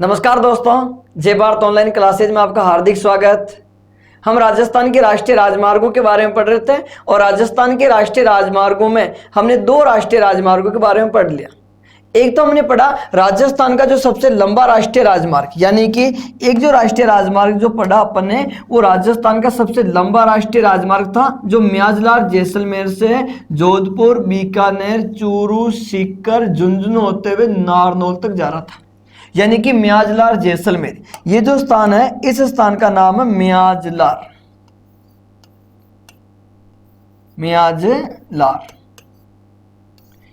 नमस्कार दोस्तों, जय भारत ऑनलाइन क्लासेज में आपका हार्दिक स्वागत। हम राजस्थान के राष्ट्रीय राजमार्गों के बारे में पढ़ रहे थे और राजस्थान के राष्ट्रीय राजमार्गों में हमने दो राष्ट्रीय राजमार्गों के बारे में पढ़ लिया। एक तो हमने पढ़ा राजस्थान का जो सबसे लंबा राष्ट्रीय राजमार्ग, यानी कि एक जो राष्ट्रीय राजमार्ग जो पढ़ा अपन ने वो राजस्थान का सबसे लंबा राष्ट्रीय राजमार्ग था जो म्याजलार जैसलमेर से जोधपुर, बीकानेर, चूरू, सीकर, झुंझुनू होते हुए नारनौल तक जा रहा था, यानी कि म्याजलार जैसलमेर। ये जो स्थान है इस स्थान का नाम है म्याजलार।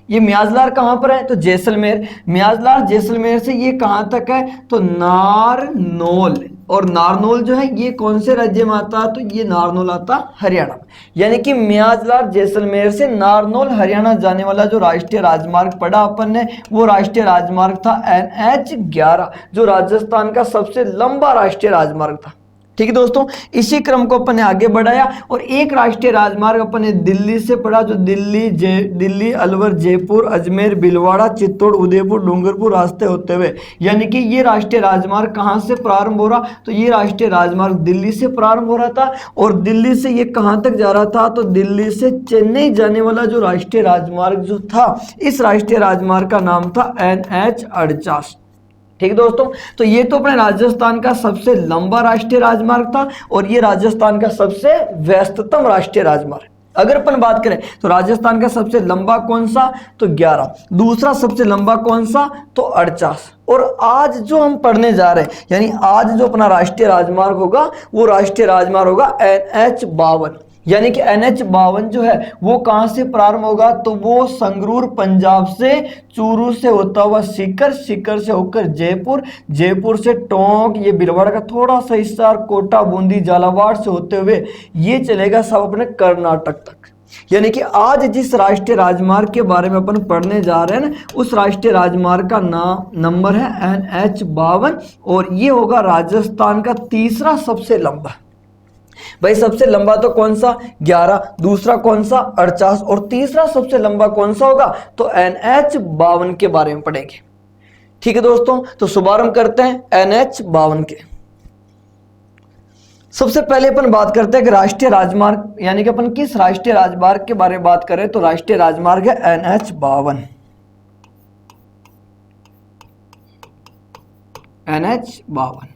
ये म्याजलार कहां पर है? तो जैसलमेर। म्याजलार जैसलमेर से ये कहां तक है? तो नारनौल। और नारनौल जो है ये कौन से राज्य में आता है? तो ये नारनौल आता हरियाणा। यानी कि म्याजलार जैसलमेर से नारनौल हरियाणा जाने वाला जो राष्ट्रीय राजमार्ग पढ़ा अपन ने वो राष्ट्रीय राजमार्ग था NH11, जो राजस्थान का सबसे लंबा राष्ट्रीय राजमार्ग था। ठीक है दोस्तों, इसी क्रम को अपन ने आगे बढ़ाया और एक राष्ट्रीय राजमार्ग अपन ने दिल्ली से पढ़ा जो दिल्ली, अलवर, जयपुर, अजमेर, भीलवाड़ा, चित्तौड़, उदयपुर, डूंगरपुर रास्ते होते हुए, यानी कि ये राष्ट्रीय राजमार्ग कहाँ से प्रारंभ हो रहा? तो ये राष्ट्रीय राजमार्ग दिल्ली से प्रारंभ हो रहा था और दिल्ली से ये कहाँ तक जा रहा था? तो दिल्ली से चेन्नई जाने वाला जो राष्ट्रीय राजमार्ग जो था इस राष्ट्रीय राजमार्ग का नाम था NH48। ठीक है दोस्तों, तो ये तो अपने राजस्थान का सबसे लंबा राष्ट्रीय राजमार्ग था और ये राजस्थान का सबसे व्यस्ततम राष्ट्रीय राजमार्ग। अगर अपन बात करें तो राजस्थान का सबसे लंबा कौन सा? तो 11। दूसरा सबसे लंबा कौन सा? तो 48। और आज जो हम पढ़ने जा रहे हैं, यानी आज जो अपना राष्ट्रीय राजमार्ग होगा वो राष्ट्रीय राजमार्ग होगा NH52। यानी कि NH52 जो है वो कहां से प्रारंभ होगा? तो वो संगरूर पंजाब से, चूरू से होता हुआ सीकर, सीकर से होकर जयपुर, जयपुर से टोंक, ये भीलवाड़ा का थोड़ा सा हिस्सा, कोटा, बूंदी, झालावाड़ से होते हुए ये चलेगा सब अपने कर्नाटक तक। यानी कि आज जिस राष्ट्रीय राजमार्ग के बारे में अपन पढ़ने जा रहे हैं ना उस राष्ट्रीय राजमार्ग का नंबर है NH52 और ये होगा राजस्थान का तीसरा सबसे लंबा। भाई सबसे लंबा तो कौन सा? 11। दूसरा कौन सा? 48। और तीसरा सबसे लंबा कौन सा होगा? तो NH52 के बारे में पढ़ेंगे। ठीक है दोस्तों, तो शुभारंभ करते हैं NH52 के। सबसे पहले अपन बात करते हैं कि राष्ट्रीय राजमार्ग, यानी कि अपन किस राष्ट्रीय राजमार्ग के बारे में बात करें तो राष्ट्रीय राजमार्ग है NH52। NH52।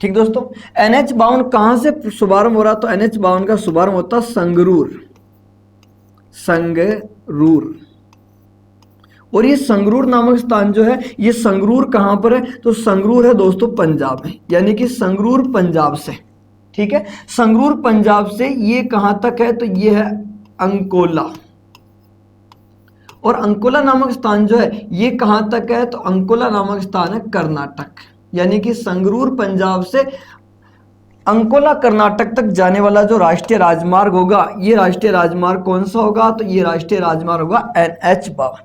ठीक दोस्तों, NH52 कहां से शुभारंभ हो रहा? तो NH52 का शुभारंभ होता संगरूर। और ये संगरूर नामक स्थान जो है ये संगरूर कहां पर है? तो संगरूर है दोस्तों पंजाब में, यानी कि संगरूर पंजाब से। ठीक है, संगरूर पंजाब से ये कहां तक है? तो ये है अंकोला। और अंकोला नामक स्थान जो है ये कहां तक है? तो अंकोला नामक स्थान है कर्नाटक। यानी कि संगरूर पंजाब से अंकोला कर्नाटक तक जाने वाला जो राष्ट्रीय राजमार्ग होगा ये राष्ट्रीय राजमार्ग कौन सा होगा? तो ये राष्ट्रीय राजमार्ग होगा NH52।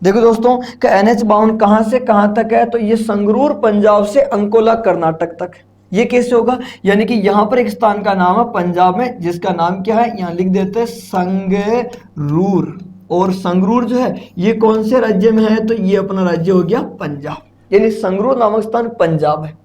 देखो दोस्तों कि NH52 कहां से कहां तक है? तो ये संगरूर पंजाब से अंकोला कर्नाटक तक। ये कैसे होगा? यानी कि यहां पर एक स्थान का नाम है पंजाब में जिसका नाम क्या है? यहां लिख देते हैं संगरूर। और संगरूर जो है ये कौन से राज्य में है? तो ये अपना राज्य हो गया पंजाब, यानी संगरूर नामक स्थान पंजाब है।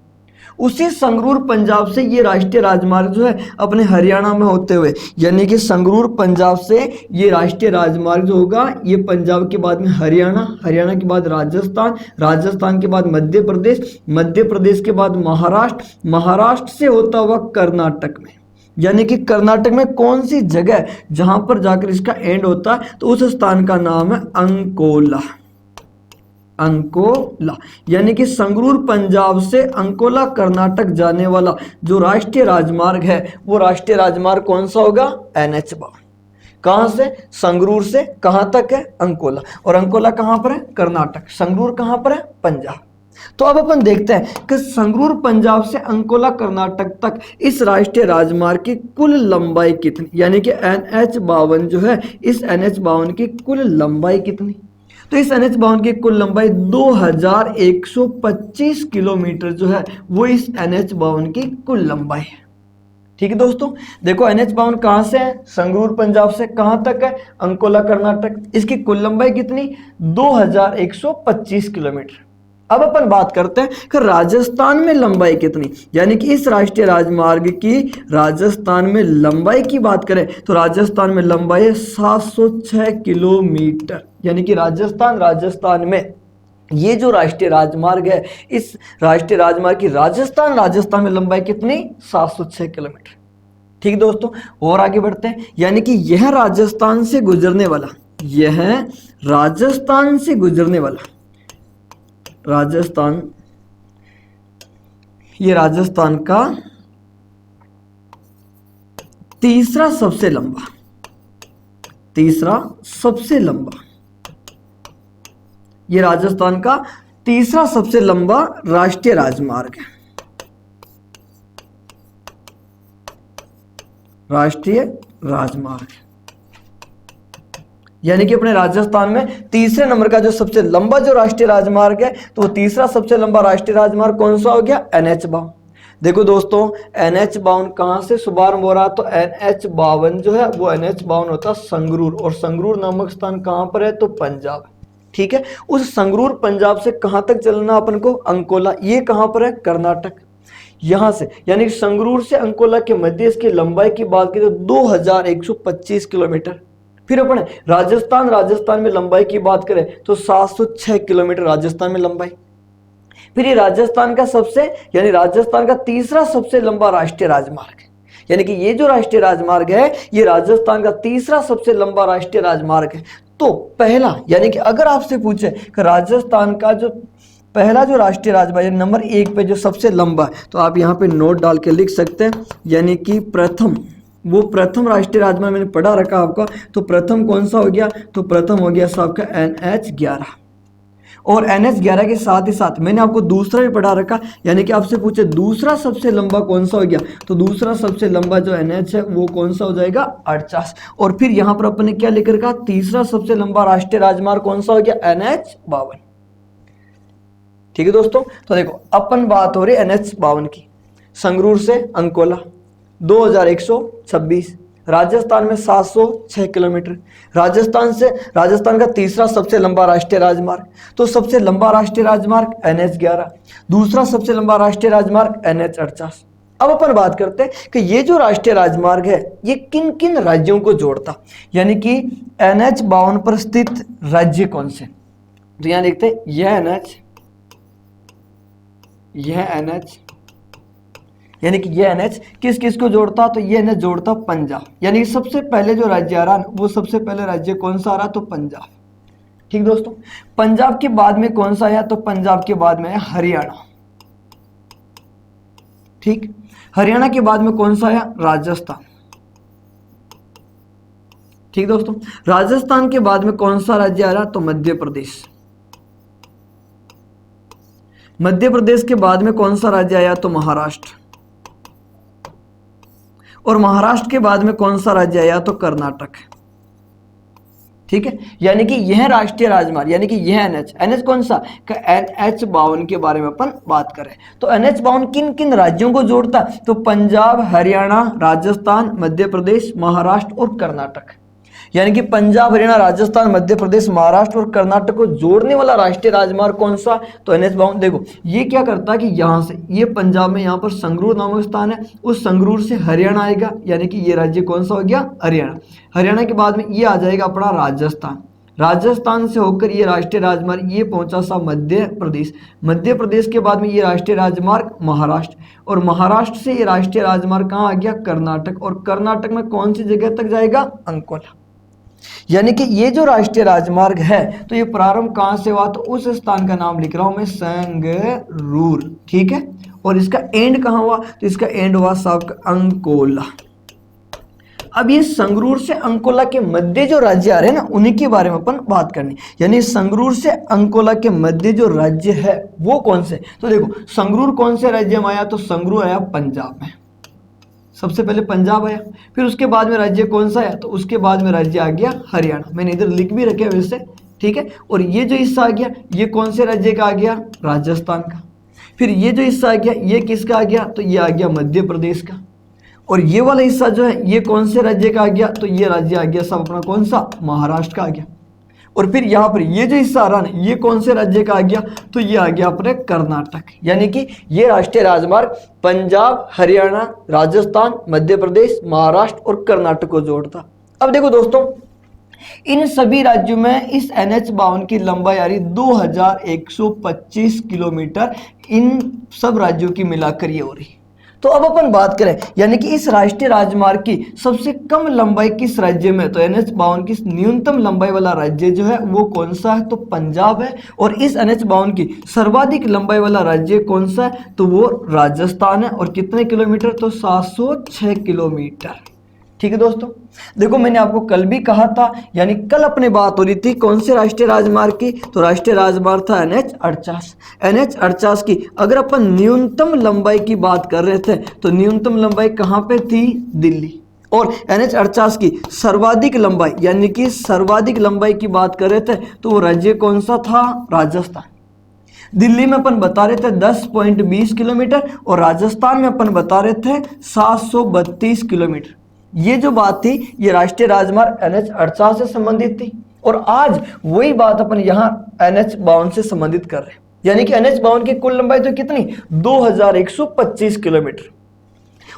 उसी संगरूर पंजाब से ये राष्ट्रीय राजमार्ग जो है अपने हरियाणा में होते हुए, यानी कि संगरूर पंजाब से ये राष्ट्रीय राजमार्ग जो होगा ये पंजाब के बाद में हरियाणा, हरियाणा के बाद राजस्थान, राजस्थान के बाद मध्य प्रदेश, मध्य प्रदेश के बाद महाराष्ट्र, महाराष्ट्र से होता हुआ कर्नाटक में। यानी कि कर्नाटक में कौन सी जगह जहां पर जाकर इसका एंड होता है? तो उस स्थान का नाम है अंकोला। अंकोला, यानी कि संगरूर पंजाब से अंकोला कर्नाटक जाने वाला जो राष्ट्रीय राजमार्ग है वो राष्ट्रीय राजमार्ग कौन सा होगा? NH52। कहां से? संगरूर से कहां तक है? अंकोला। और अंकोला कहां पर है? कर्नाटक। संगरूर कहां पर है? पंजाब। तो अब अपन देखते हैं कि संगरूर पंजाब से अंकोला कर्नाटक तक इस राष्ट्रीय राजमार्ग की कुल लंबाई कितनी, यानी कि NH52 जो है इस NH52 की कुल लंबाई कितनी? तो इस NH52 की कुल लंबाई 2125 किलोमीटर जो है वो इस NH52 की कुल लंबाई है। ठीक है दोस्तों, देखो NH52 कहां से है? संगरूर पंजाब से कहां तक है? अंकोला कर्नाटक। इसकी कुल लंबाई कितनी? 2125 किलोमीटर। अब अपन बात करते हैं कि राजस्थान में लंबाई कितनी, यानी कि इस राष्ट्रीय राजमार्ग की राजस्थान में लंबाई की बात करें तो राजस्थान में लंबाई है 706 किलोमीटर। यानी कि राजस्थान में ये जो राष्ट्रीय राजमार्ग है, इस राष्ट्रीय राजमार्ग की राजस्थान में लंबाई कितनी, 706 किलोमीटर। ठीक दोस्तों, और आगे बढ़ते हैं। यानी कि यह राजस्थान से गुजरने वाला, यह राजस्थान से गुजरने वाला, राजस्थान, ये राजस्थान का तीसरा सबसे लंबा ये राजस्थान का तीसरा सबसे लंबा राष्ट्रीय राजमार्ग है, राष्ट्रीय राजमार्ग। यानी कि अपने राजस्थान में तीसरे नंबर का जो सबसे लंबा जो राष्ट्रीय राजमार्ग है, तो वो तीसरा सबसे लंबा राष्ट्रीय राजमार्ग कौन सा हो गया, NH52। देखो दोस्तों, NH52 कहां से शुभारंभ हो रहा, तो NH52 जो है वो NH52 होता संगरूर, और संगरूर नामक स्थान कहां पर है, तो पंजाब। ठीक है, उस संगरूर पंजाब से कहां तक चलना अपन को, अंकोला। ये कहां पर है, कर्नाटक। यहां से यानी संगरूर से अंकोला के मध्य इसकी लंबाई की बात करें तो 2125 किलोमीटर। फिर अपन राजस्थान में लंबाई की बात करें तो 706 किलोमीटर राजस्थान में लंबाई। फिर ये राजस्थान का तीसरा सबसे लंबा राष्ट्रीय राजमार्ग है। यानी कि ये जो राष्ट्रीय राजमार्ग है, ये राजस्थान का तीसरा सबसे लंबा राष्ट्रीय राजमार्ग है। तो पहला, यानी कि अगर आपसे पूछे कि राजस्थान का जो पहला जो राष्ट्रीय राजमार्ग नंबर 1 पे जो सबसे लंबा है, तो आप यहाँ पे नोट डाल के लिख सकते हैं। यानी कि प्रथम राष्ट्रीय राजमार्ग मैंने पढ़ा रखा आपका, तो प्रथम कौन सा हो गया, तो प्रथम हो गया सबका NH11। और NH11 के साथ ही साथ मैंने आपको दूसरा भी पढ़ा रखा, यानी कि आपसे पूछे दूसरा सबसे लंबा कौन सा हो गया, तो दूसरा सबसे लंबा जो NH है वो कौन सा हो जाएगा, 48। और फिर यहाँ पर अपन ने क्या लिख रखा, तीसरा सबसे लंबा राष्ट्रीय राजमार्ग कौन सा हो गया, NH52। ठीक है दोस्तों, तो देखो अपन बात हो रही है NH52 की। संगरूर से अंकोला 2126, राजस्थान में 706 किलोमीटर, राजस्थान का तीसरा सबसे लंबा राष्ट्रीय राजमार्ग। तो सबसे लंबा राष्ट्रीय राजमार्ग NH11, दूसरा सबसे लंबा राष्ट्रीय राजमार्ग NH48। अब अपन बात करते हैं कि ये जो राष्ट्रीय राजमार्ग है ये किन किन राज्यों को जोड़ता, यानी कि NH52 पर स्थित राज्य कौन से। तो यहां देखते हैं, यह NH यानी कि ये NH किस किस को जोड़ता, तो ये NH जोड़ता पंजाब। यानी कि सबसे पहले जो राज्य आ रहा वो सबसे पहले राज्य कौन सा आ रहा, तो पंजाब। ठीक दोस्तों, पंजाब के बाद में कौन सा आया, तो पंजाब के बाद में है हरियाणा। ठीक, हरियाणा के बाद में कौन सा आया, राजस्थान। ठीक दोस्तों, राजस्थान के बाद में कौन सा राज्य आ रहा, तो मध्य प्रदेश। मध्य प्रदेश के बाद में कौन सा राज्य आया, तो महाराष्ट्र। और महाराष्ट्र के बाद में कौन सा राज्य आया, तो कर्नाटक। ठीक है, यानी कि यह राष्ट्रीय राजमार्ग, यानी कि यह NH कौन सा, NH52 के बारे में अपन बात करें तो NH52 किन किन राज्यों को जोड़ता, तो पंजाब, हरियाणा, राजस्थान, मध्य प्रदेश, महाराष्ट्र और कर्नाटक। यानी कि पंजाब, हरियाणा, राजस्थान, मध्य प्रदेश, महाराष्ट्र और कर्नाटक को जोड़ने वाला राष्ट्रीय राजमार्ग कौन सा, तो NH52। देखो ये क्या करता है कि यहाँ से, ये पंजाब में यहाँ पर संगरूर नामक स्थान है, उस संगरूर से हरियाणा आएगा, यानी कि ये राज्य कौन सा हो गया, हरियाणा। हरियाणा के बाद में ये आ जाएगा अपना राजस्थान। राजस्थान से होकर ये राष्ट्रीय राजमार्ग ये पहुंचा सा मध्य प्रदेश। मध्य प्रदेश के बाद में ये राष्ट्रीय राजमार्ग महाराष्ट्र, और महाराष्ट्र से ये राष्ट्रीय राजमार्ग कहाँ आ गया, कर्नाटक। और कर्नाटक में कौन सी जगह तक जाएगा, अंकोला। यानी कि ये जो राष्ट्रीय राजमार्ग है तो ये प्रारंभ कहां से हुआ, तो उस स्थान का नाम लिख रहा हूं मैं, संगरूर। ठीक है, और इसका एंड कहां हुआ, तो इसका एंड हुआ साहब अंकोला। अब ये संगरूर से अंकोला के मध्य जो राज्य आ रहे हैं ना, उन्हीं के बारे में अपन बात करनी। यानी संगरूर से अंकोला के मध्य जो राज्य है वो कौन से, तो देखो संगरूर कौन से राज्य में आया, तो संगरूर आया पंजाब में। सबसे पहले पंजाब आया, फिर उसके बाद में राज्य कौन सा आया, तो उसके बाद में राज्य आ गया हरियाणा। मैंने इधर लिख भी रखे वैसे। ठीक है, और ये जो हिस्सा आ गया ये कौन से राज्य का आ गया, राजस्थान का। फिर ये जो हिस्सा आ गया ये किसका आ गया, तो ये आ गया मध्य प्रदेश का। और ये वाला हिस्सा जो है ये कौन से राज्य का आ गया, तो ये राज्य आ गया सब अपना कौन सा, महाराष्ट्र का आ गया। और फिर यहाँ पर ये जो हिस्सा आ रहा ना, ये कौन से राज्य का आ गया, तो ये आ गया अपने कर्नाटक। यानी कि ये राष्ट्रीय राजमार्ग पंजाब, हरियाणा, राजस्थान, मध्य प्रदेश, महाराष्ट्र और कर्नाटक को जोड़ता। अब देखो दोस्तों, इन सभी राज्यों में इस NH-52 की लंबाई आ रही 2125 किलोमीटर, इन सब राज्यों की मिलाकर ये हो रही। तो अब अपन बात करें, यानी कि इस राष्ट्रीय राजमार्ग की सबसे कम लंबाई किस राज्य में, तो NH-52 की न्यूनतम लंबाई वाला राज्य जो है वो कौन सा है, तो पंजाब है। और इस NH-52 की सर्वाधिक लंबाई वाला राज्य कौन सा है, तो वो राजस्थान है। और कितने किलोमीटर, तो 706 किलोमीटर। ठीक है दोस्तों, देखो मैंने आपको कल भी कहा था, यानी कल अपने बात हो रही थी कौन से राष्ट्रीय राजमार्ग की, तो राष्ट्रीय राजमार्ग था NH-48। NH-48 की अगर अपन न्यूनतम लंबाई की बात कर रहे थे, तो न्यूनतम लंबाई कहाँ पे थी, दिल्ली। और NH-48 की सर्वाधिक लंबाई, यानी कि सर्वाधिक लंबाई की बात कर रहे थे, तो वो राज्य कौन सा था, राजस्थान। दिल्ली में अपन बता रहे थे 10.20 किलोमीटर और राजस्थान में अपन बता रहे थे 732 किलोमीटर। ये जो बात थी ये राष्ट्रीय राजमार्ग NH-48 से संबंधित थी। और आज वही बात अपन यहाँ NH-52 से संबंधित कर रहे हैं। यानी कि NH-52 की कुल लंबाई तो कितनी, 2125 किलोमीटर।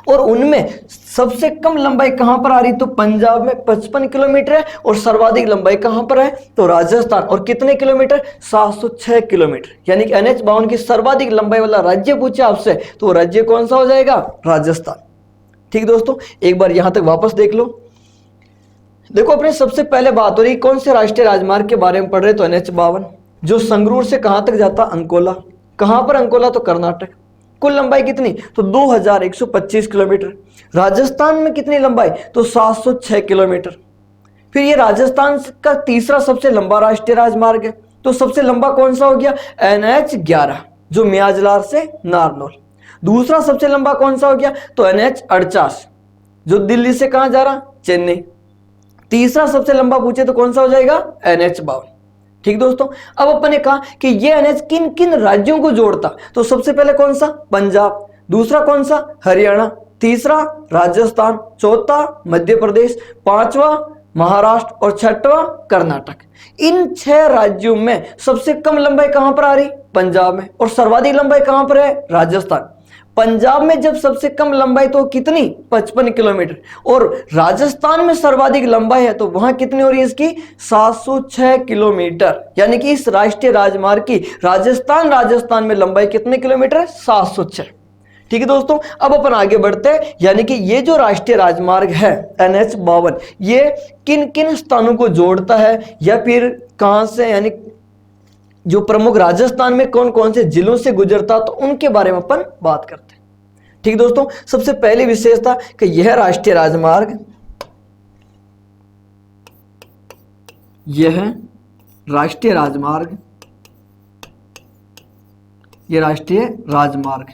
और उनमें सबसे कम लंबाई कहां पर आ रही, तो पंजाब में 55 किलोमीटर है। और सर्वाधिक लंबाई कहां पर है, तो राजस्थान। और कितने किलोमीटर, 706 किलोमीटर। यानी कि NH-52 की सर्वाधिक लंबाई वाला राज्य पूछे आपसे, तो राज्य कौन सा हो जाएगा, राजस्थान। ठीक दोस्तों, एक बार यहां तक वापस देख लो। देखो अपने सबसे पहले बात हो रही कौन से राष्ट्रीय राजमार्ग के बारे में पढ़ रहे, तो NH-52 जो संगरूर से कहां तक जाता, अंकोला। कहां पर अंकोला, तो कर्नाटक। कुल लंबाई कितनी, तो 2125 किलोमीटर। राजस्थान में कितनी लंबाई, तो 706 किलोमीटर। फिर ये राजस्थान का तीसरा सबसे लंबा राष्ट्रीय राजमार्ग है। तो सबसे लंबा कौन सा हो गया, NH-11 जो मियाजलार से नारनौल। दूसरा सबसे लंबा कौन सा हो गया, तो NH-48 जो दिल्ली से कहां जा रहा, चेन्नई। तीसरा सबसे लंबा पूछे तो कौन सा हो जाएगा, NH-52। ठीक दोस्तों, अब अपन ने कहा कि ये NH किन किन राज्यों को जोड़ता, तो सबसे पहले कौन सा, पंजाब। दूसरा कौन सा, हरियाणा। तीसरा राजस्थान। चौथा मध्य प्रदेश। पांचवा महाराष्ट्र। और छठवां कर्नाटक। इन 6 राज्यों में सबसे कम लंबाई कहां पर आ रही, पंजाब में। और सर्वाधिक लंबाई कहां पर है, राजस्थान। पंजाब में जब सबसे कम लंबाई तो कितनी, 55 किलोमीटर। और राजस्थान में सर्वाधिक लंबाई है तो वहां कितनी हो रही है इसकी, 706 किलोमीटर। यानी कि इस राष्ट्रीय राजमार्ग की राजस्थान में लंबाई कितने किलोमीटर है, 706। ठीक है दोस्तों, अब अपन आगे बढ़ते हैं। यानी कि ये जो राष्ट्रीय राजमार्ग है NH-52 ये किन किन स्थानों को जोड़ता है, या फिर कहां से, यानी जो प्रमुख राजस्थान में कौन कौन से जिलों से गुजरता, तो उनके बारे में अपन बात करते हैं। ठीक दोस्तों, सबसे पहली विशेषता कि यह राष्ट्रीय राजमार्ग, यह राष्ट्रीय राजमार्ग, यह राष्ट्रीय राजमार्ग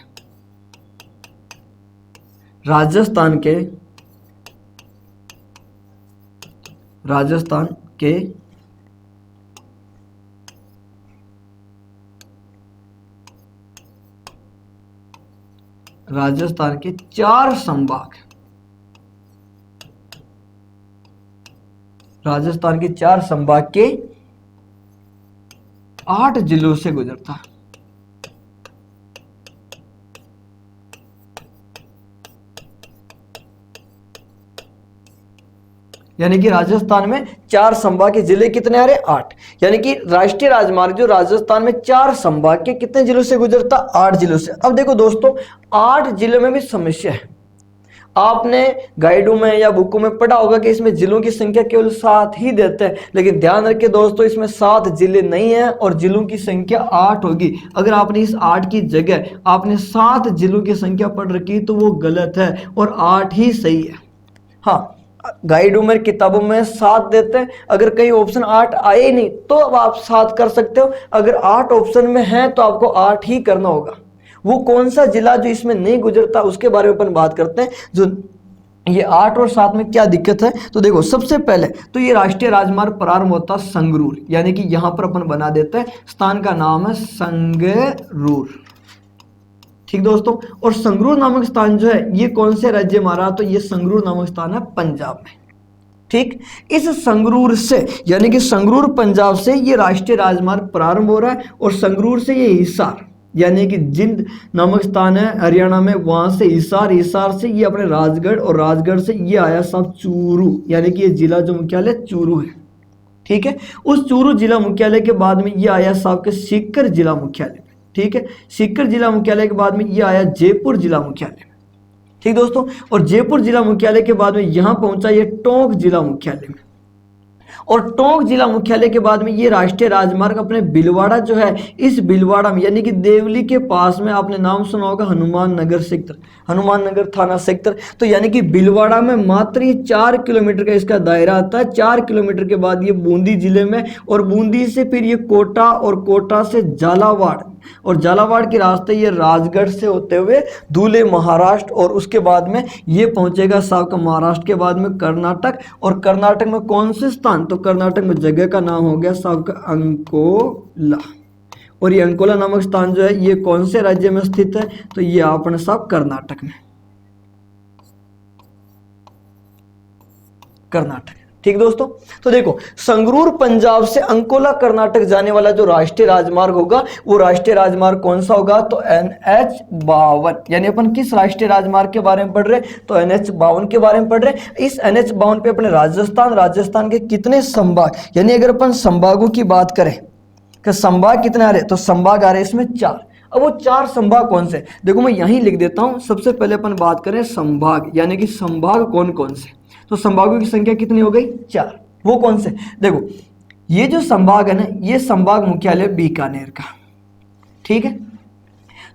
राजस्थान के राजस्थान के 4 संभाग, राजस्थान के 4 संभाग के 8 जिलों से गुजरता है। यानी कि राजस्थान में 4 संभाग के जिले कितने आ रहे, 8। यानी कि राष्ट्रीय राजमार्ग जो राजस्थान में 4 संभाग के कितने जिलों से गुजरता, 8 जिलों से। अब देखो दोस्तों, 8 जिलों में भी समस्या है। आपने गाइडों में या बुकों में पढ़ा होगा कि इसमें जिलों की संख्या केवल 7 ही देते हैं, लेकिन ध्यान रखें दोस्तों, इसमें 7 जिले नहीं है और जिलों की संख्या 8 होगी। अगर आपने इस 8 की जगह आपने 7 जिलों की संख्या पढ़ रखी तो वो गलत है और 8 ही सही है। हाँ, गाइडों में किताबों में 7 देते हैं, अगर कहीं ऑप्शन 8 आए ही नहीं तो अब आप 7 कर सकते हो। अगर 8 ऑप्शन में है तो आपको 8 ही करना होगा। वो कौन सा जिला जो इसमें नहीं गुजरता उसके बारे में अपन बात करते हैं। जो ये 8 और 7 में क्या दिक्कत है, तो देखो सबसे पहले तो ये राष्ट्रीय राजमार्ग प्रारंभ होता संगरूर, यानी कि यहां पर अपन बना देते हैं, स्थान का नाम है संगरूर। ठीक दोस्तों, और संगरूर नामक स्थान जो है ये कौन से राज्य में आ रहा, तो ये संगरूर नामक स्थान है पंजाब में। ठीक। इस संगरूर से यानी कि संगरूर पंजाब से ये राष्ट्रीय राजमार्ग प्रारंभ हो रहा है और संगरूर से ये हिसार यानी कि जिंद नामक स्थान है हरियाणा में, वहां से हिसार, हिसार से ये अपने राजगढ़ और राजगढ़ से ये आया साहब चूरू, यानी कि ये जिला जो मुख्यालय चूरू है। ठीक है, उस चूरू जिला मुख्यालय के बाद में ये आया साहब के सीकर जिला मुख्यालय। ठीक है, सीकर जिला मुख्यालय के बाद में ये आया जयपुर जिला मुख्यालय। ठीक दोस्तों, और जयपुर जिला मुख्यालय के बाद में यहां पहुंचा ये टोंक जिला मुख्यालय में, और टोंक जिला मुख्यालय के बाद में ये राष्ट्रीय राजमार्ग अपने बिलवाड़ा जो है, इस बिलवाड़ा में यानी कि देवली के पास में, आपने नाम सुना होगा हनुमान नगर सेक्टर, हनुमान नगर थाना सेक्टर, तो यानी कि बिलवाड़ा में मात्र ये 4 किलोमीटर का इसका दायरा आता है। 4 किलोमीटर के बाद ये बूंदी जिले में, और बूंदी से फिर ये कोटा, और कोटा से झालावाड़, और झालावाड़ के रास्ते ये राजगढ़ से होते हुए धुले महाराष्ट्र, और उसके बाद में ये पहुंचेगा साहब का महाराष्ट्र के बाद में कर्नाटक, और कर्नाटक में कौन से स्थान, तो कर्नाटक में जगह का नाम हो गया साहब का अंकोला, और ये अंकोला नामक स्थान जो है ये कौन से राज्य में स्थित है, तो ये अपने साहब कर्नाटक में, कर्नाटक। ठीक दोस्तों, तो देखो संगरूर पंजाब से अंकोला कर्नाटक जाने वाला जो राष्ट्रीय राजमार्ग होगा वो राष्ट्रीय राजमार्ग कौन सा होगा, तो NH52, यानी अपन किस राष्ट्रीय राजमार्ग के बारे में पढ़ रहे हैं, तो NH52 के बारे में पढ़ रहे हैं। इस NH52 पे अपने राजस्थान के कितने संभाग, यानी अगर अपन संभागों की बात करें कि संभाग कितने आ रहे, तो संभाग आ रहे हैं इसमें 4। अब वो 4 संभाग कौन से, देखो मैं यहीं लिख देता हूं। सबसे पहले अपन बात करें संभाग, यानी कि संभाग कौन कौन से, तो संभागों की संख्या कितनी हो गई, 4। वो कौन से, देखो ये जो संभाग है ना, ये संभाग मुख्यालय बीकानेर का। ठीक है,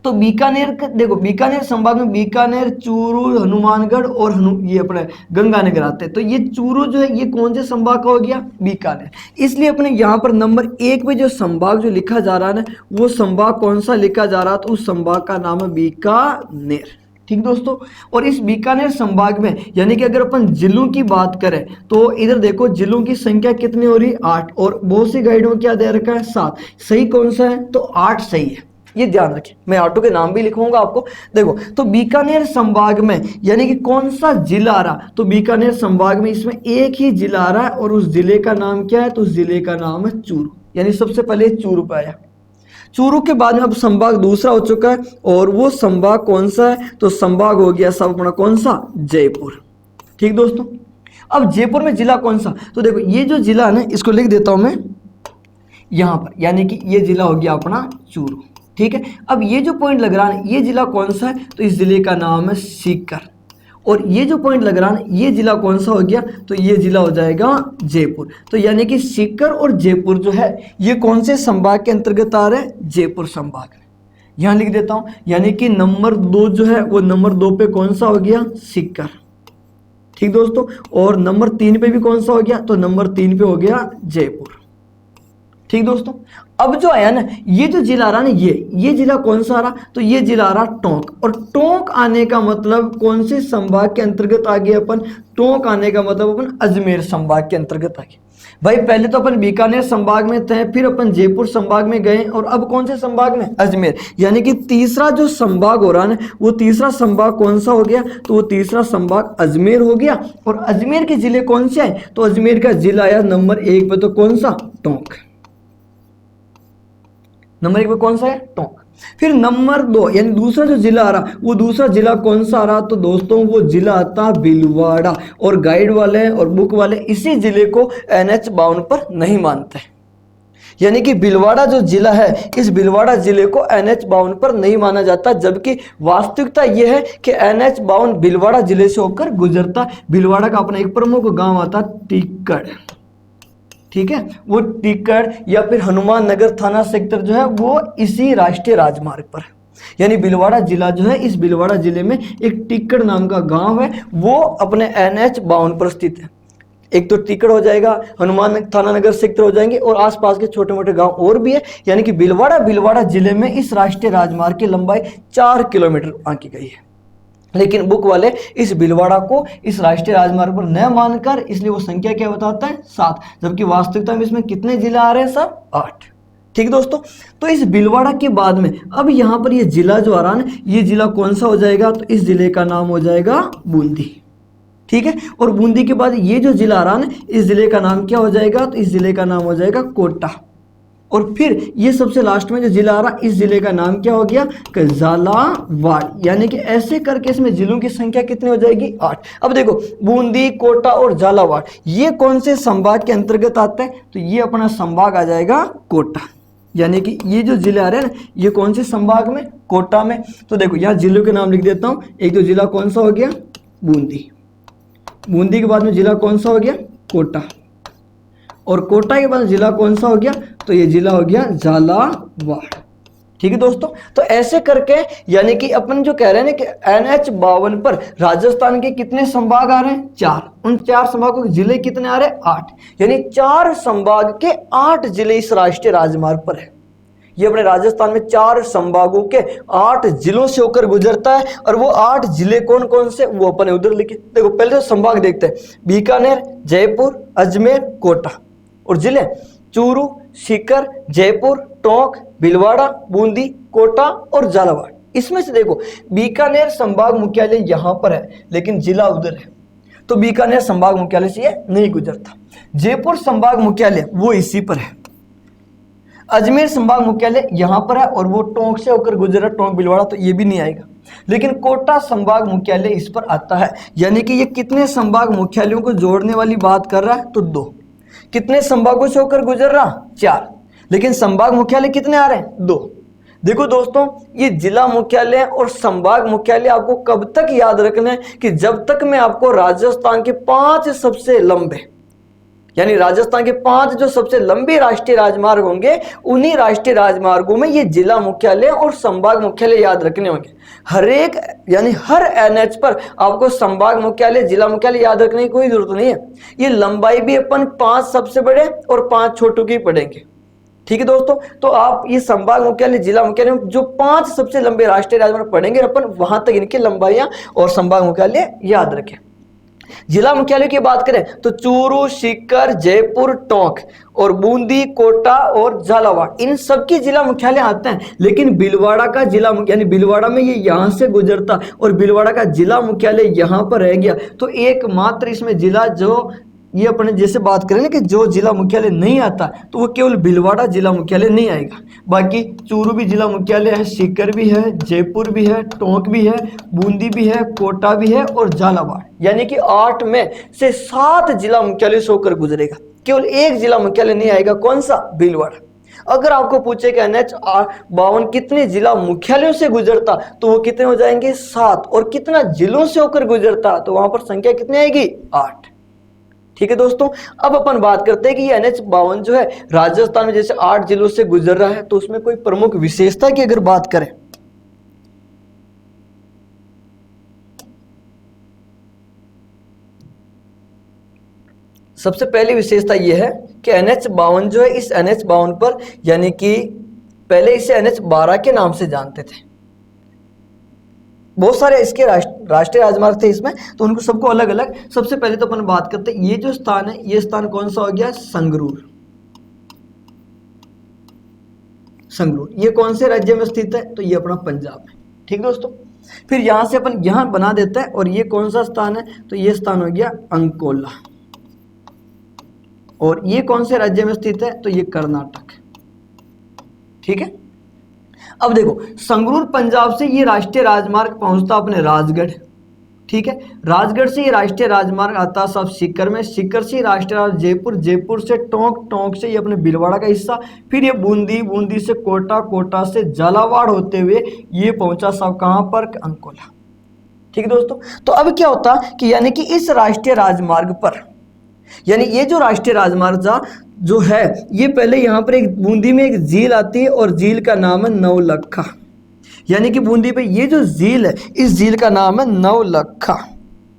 तो बीकानेर का देखो, बीकानेर संभाग में बीकानेर, चूरू, हनुमानगढ़ और ये अपने गंगानगर आते हैं। तो ये चूरू जो है ये कौन से संभाग का हो गया, बीकानेर। इसलिए अपने यहाँ पर नंबर 1 पे जो संभाग जो लिखा जा रहा है ना, वो संभाग कौन सा लिखा जा रहा है, तो उस संभाग का नाम है बीकानेर। ठीक दोस्तों, और इस बीकानेर संभाग में यानी कि अगर अपन जिलों की बात करें तो इधर देखो जिलों की संख्या कितनी हो रही, 8, और बहुत सी गाइडों में क्या दे रखा है, 7। सही कौन सा है, तो 8 सही है, ये ध्यान रखें। मैं ऑटो के नाम भी लिखूंगा आपको। देखो तो बीकानेर संभाग में यानी कि कौन सा जिला आ रहा, तो बीकानेर संभाग में इसमें एक ही जिला आ रहा है, और उस जिले का नाम क्या है, तो उस जिले का नाम है चूरू, यानी सबसे पहले चूरू पे आया। चूरू के बाद में अब संभाग दूसरा हो चुका है, और वो संभाग कौन सा है, तो संभाग हो गया सब अपना कौन सा, जयपुर। ठीक दोस्तों, अब जयपुर में जिला कौन सा, तो देखो ये जो जिला है ना, इसको लिख देता हूं मैं यहां पर, यानी कि ये जिला हो गया अपना चूरू। ठीक है, अब ये जो पॉइंट लग रहा है ये जिला कौन सा है, तो इस जिले का नाम है सीकर, और ये जो पॉइंट लग रहा है ये जिला कौन सा हो गया, तो ये जिला हो जाएगा जयपुर। तो यानी कि सीकर और जयपुर जो है ये कौन से संभाग के अंतर्गत आ रहे हैं, जयपुर संभाग में। यहां लिख देता हूं, यानी कि नंबर 2 जो है वो नंबर 2 पे कौन सा हो गया, सीकर। ठीक दोस्तों, और नंबर 3 पे भी कौन सा हो गया, तो नंबर 3 पे हो गया जयपुर। ठीक दोस्तों, अब जो आया ना ये जो जिला आ रहा ना, ये जिला कौन सा आ रहा, तो ये जिला आ रहा टोंक, और टोंक आने का मतलब कौन से संभाग के अंतर्गत आ गए अपन, टोंक आने का मतलब अपन अजमेर संभाग के अंतर्गत आ गए। भाई पहले तो अपन बीकानेर संभाग में थे, फिर अपन जयपुर संभाग में गए, और अब कौन से संभाग में, अजमेर। यानी कि तीसरा जो संभाग हो रहा है वो तीसरा संभाग कौन सा हो गया, तो वो तीसरा संभाग अजमेर हो गया। और अजमेर के जिले कौन से आए, तो अजमेर का जिला आया नंबर 1 पे, तो कौन सा, टोंक। नंबर 1 पे कौन सा है, टोंक। फिर नंबर 2 यानी दूसरा जो जिला आ रहा वो दूसरा जिला कौन सा आ रहा, तो दोस्तों वो जिला आता भीलवाड़ा, और गाइड वाले और बुक वाले इसी जिले को NH52 पर नहीं मानते। यानी कि भीलवाड़ा जो जिला है, इस भीलवाड़ा जिले को NH52 पर नहीं माना जाता, जबकि वास्तविकता यह है कि NH52 भीलवाड़ा जिले से होकर गुजरता। भीलवाड़ा का अपना एक प्रमुख गांव आता टीकड़। ठीक है, वो टीकड़ या फिर हनुमान नगर थाना सेक्टर जो है वो इसी राष्ट्रीय राजमार्ग पर, यानी भीलवाड़ा जिला जो है, इस भीलवाड़ा जिले में एक टीकड़ नाम का गांव है, वो अपने NH52 पर स्थित है। एक तो टीकड़ हो जाएगा, हनुमान थाना नगर सेक्टर हो जाएंगे, और आसपास के छोटे मोटे गांव और भी है। यानी कि भीलवाड़ा जिले में इस राष्ट्रीय राजमार्ग की लंबाई 4 किलोमीटर आंकी गई है, लेकिन बुक वाले इस भीलवाड़ा को इस राष्ट्रीय राजमार्ग पर न मानकर, इसलिए वो संख्या क्या बताता है, 7, जबकि वास्तविकता में इसमें कितने जिला आ रहे हैं, सब 8। ठीक दोस्तों, तो इस भीलवाड़ा के बाद में अब यहाँ पर ये जिला जो आ रहा है, ये जिला कौन सा हो जाएगा, तो इस जिले का नाम हो जाएगा बूंदी। ठीक है। और बूंदी के बाद ये जो जिला आ रहा है, इस जिले का नाम क्या हो जाएगा, तो इस जिले का नाम हो जाएगा कोटा। और फिर ये सबसे लास्ट में जो जिला आ रहा, इस जिले का नाम क्या हो गया, झालावाड़। यानी कि ऐसे करके इसमें जिलों की संख्या कितनी हो जाएगी, 8। अब देखो बूंदी, कोटा और झालावाड़ ये कौन से संभाग के अंतर्गत आता है, तो ये अपना संभाग आ जाएगा कोटा। यानी कि ये जो जिले आ रहे हैं ना, ये कौन से संभाग में, कोटा में। तो देखो यहाँ जिलों के नाम लिख देता हूँ। एक तो जिला कौन सा हो गया, बूंदी। बूंदी के बाद में जिला कौन सा हो गया, कोटा। और कोटा के बाद जिला कौन सा हो गया, तो ये जिला हो गया झालावाड़। ठीक है दोस्तों, तो ऐसे करके यानी कि अपन जो कह रहे हैं ना कि NH-52 पर राजस्थान के कितने संभाग आ रहे हैं, 4। उन 4 संभागों के जिले कितने आ रहे हैं, 8। यानी 4 संभाग के 8 जिले इस राष्ट्रीय राजमार्ग पर है। ये अपने राजस्थान में 4 संभागों के 8 जिलों से होकर गुजरता है। और वो 8 जिले कौन कौन से, वो अपन उधर लिखे। देखो पहले तो संभाग देखते हैं, बीकानेर, जयपुर, अजमेर, कोटा। और जिले चूरू, सीकर, जयपुर, टोंक, भीलवाड़ा, बूंदी, कोटा और झालावाड़। इसमें से देखो बीकानेर संभाग मुख्यालय यहां पर है, लेकिन जिला उधर है, तो बीकानेर संभाग मुख्यालय से ये नहीं गुजरता। जयपुर संभाग मुख्यालय वो इसी पर है। अजमेर संभाग मुख्यालय यहां पर है और वो टोंक से होकर गुजरा, टोंक भीलवाड़ा, तो ये भी नहीं आएगा। लेकिन कोटा संभाग मुख्यालय इस पर आता है। यानी कि ये कितने संभाग मुख्यालयों को जोड़ने वाली बात कर रहा है, तो 2। कितने संभागों से होकर गुजर रहा, 4। लेकिन संभाग मुख्यालय कितने आ रहे हैं, 2। देखो दोस्तों, ये जिला मुख्यालय और संभाग मुख्यालय आपको कब तक याद रखना है, कि जब तक मैं आपको राजस्थान के 5 सबसे लंबे, यानी राजस्थान के 5 जो सबसे लंबे राष्ट्रीय राजमार्ग होंगे, उन्हीं राष्ट्रीय राजमार्गों में ये जिला मुख्यालय और संभाग मुख्यालय याद रखने होंगे। हर एक यानी हर NH पर आपको संभाग मुख्यालय, जिला मुख्यालय याद रखने की कोई जरूरत नहीं है। ये लंबाई भी अपन 5 सबसे बड़े और 5 छोटों की पढ़ेंगे। ठीक है दोस्तों, तो आप ये संभाग मुख्यालय, जिला मुख्यालय जो 5 सबसे लंबे राष्ट्रीय राजमार्ग पढ़ेंगे, अपन वहां तक इनकी लंबाइयां और संभाग मुख्यालय याद रखें। जिला मुख्यालय की बात करें तो चूरू, सीकर, जयपुर, टोंक और बूंदी, कोटा और झालावाड़, इन सबके जिला मुख्यालय आते हैं। लेकिन भीलवाड़ा का जिला यानी भीलवाड़ा में ये यहां से गुजरता और भीलवाड़ा का जिला मुख्यालय यहां पर रह गया। तो एकमात्र इसमें जिला जो ये अपने जैसे बात करें ना कि जो जिला मुख्यालय नहीं आता, तो वो केवल भीलवाड़ा जिला मुख्यालय नहीं आएगा। बाकी चूरू भी जिला मुख्यालय है, सीकर भी है, जयपुर भी है, टोंक भी है, बूंदी भी है, कोटा भी है और झालावाड़। यानी कि 8 में से 7 जिला मुख्यालय से होकर गुजरेगा। केवल एक जिला मुख्यालय नहीं आएगा, कौन सा, भीलवाड़ा। अगर आपको पूछे कि NH-52 कितने जिला मुख्यालयों से गुजरता, तो वो कितने हो जाएंगे, 7। और कितना जिलों से होकर गुजरता, तो वहां पर संख्या कितनी आएगी, 8। ठीक है दोस्तों, अब अपन बात करते हैं कि ये NH-52 जो है राजस्थान में जैसे 8 जिलों से गुजर रहा है, तो उसमें कोई प्रमुख विशेषता की अगर बात करें, सबसे पहली विशेषता यह है कि NH-52 जो है, इस NH-52 पर यानी कि पहले इसे NH-12 के नाम से जानते थे। बहुत सारे इसके राष्ट्रीय राजमार्ग थे इसमें, तो उनको सबको अलग अलग। सबसे पहले तो अपन बात करते हैं, ये जो स्थान है, ये स्थान कौन सा हो गया, संगरूर। संगरूर ये कौन से राज्य में स्थित है, तो ये अपना पंजाब है। ठीक दोस्तों, फिर यहां से अपन यहां बना देता है, और ये कौन सा स्थान है, तो ये स्थान हो गया अंकोला। और ये कौन से राज्य में स्थित है, तो ये कर्नाटक। ठीक है, अब देखो संगरूर पंजाब से ये राष्ट्रीय राजमार्ग पहुंचता अपने राजगढ़। ठीक है, राजगढ़ से ये राष्ट्रीय राजमार्ग आता सब सीकर में, सीकर से राष्ट्रीय राजमार्ग जयपुर, जयपुर से टोंक, टोंक से ये अपने भीलवाड़ा का हिस्सा, फिर ये बूंदी, बूंदी से कोटा, कोटा से झालावाड़ होते हुए ये पहुंचा सब कहां पर, अंकोला। ठीक है दोस्तों, तो अब क्या होता कि यानी कि इस राष्ट्रीय राजमार्ग पर, यानी ये जो राष्ट्रीय राजमार्ग जो है, ये पहले यहाँ पर एक बूंदी में एक झील आती है और झील का नाम है नवलखा। यानी कि बूंदी पे ये जो झील है, इस झील का नाम है नवलखा।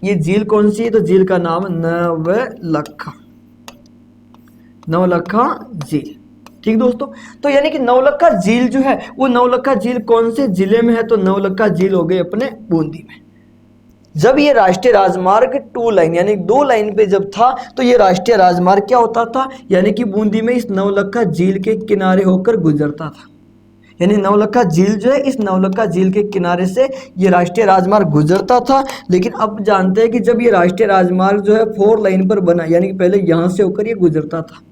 ये झील कौन सी है, तो झील का नाम है नवलखा, नवलखा झील। ठीक दोस्तों, तो यानी कि नवलखा झील जो है, वो नवलखा झील कौन से जिले में है, तो नवलखा झील हो गई अपने बूंदी में। जब ये राष्ट्रीय राजमार्ग 2 लाइन यानी 2 लाइन पे जब था, तो ये राष्ट्रीय राजमार्ग क्या होता था, यानी कि बूंदी में इस नवलखा झील के किनारे होकर गुजरता था। यानी नवलखा झील जो है, इस नवलखा झील के किनारे से ये राष्ट्रीय राजमार्ग गुजरता था। लेकिन अब जानते हैं कि जब ये राष्ट्रीय राजमार्ग जो है 4 लाइन पर बना, यानी कि पहले यहाँ से होकर ये गुजरता था।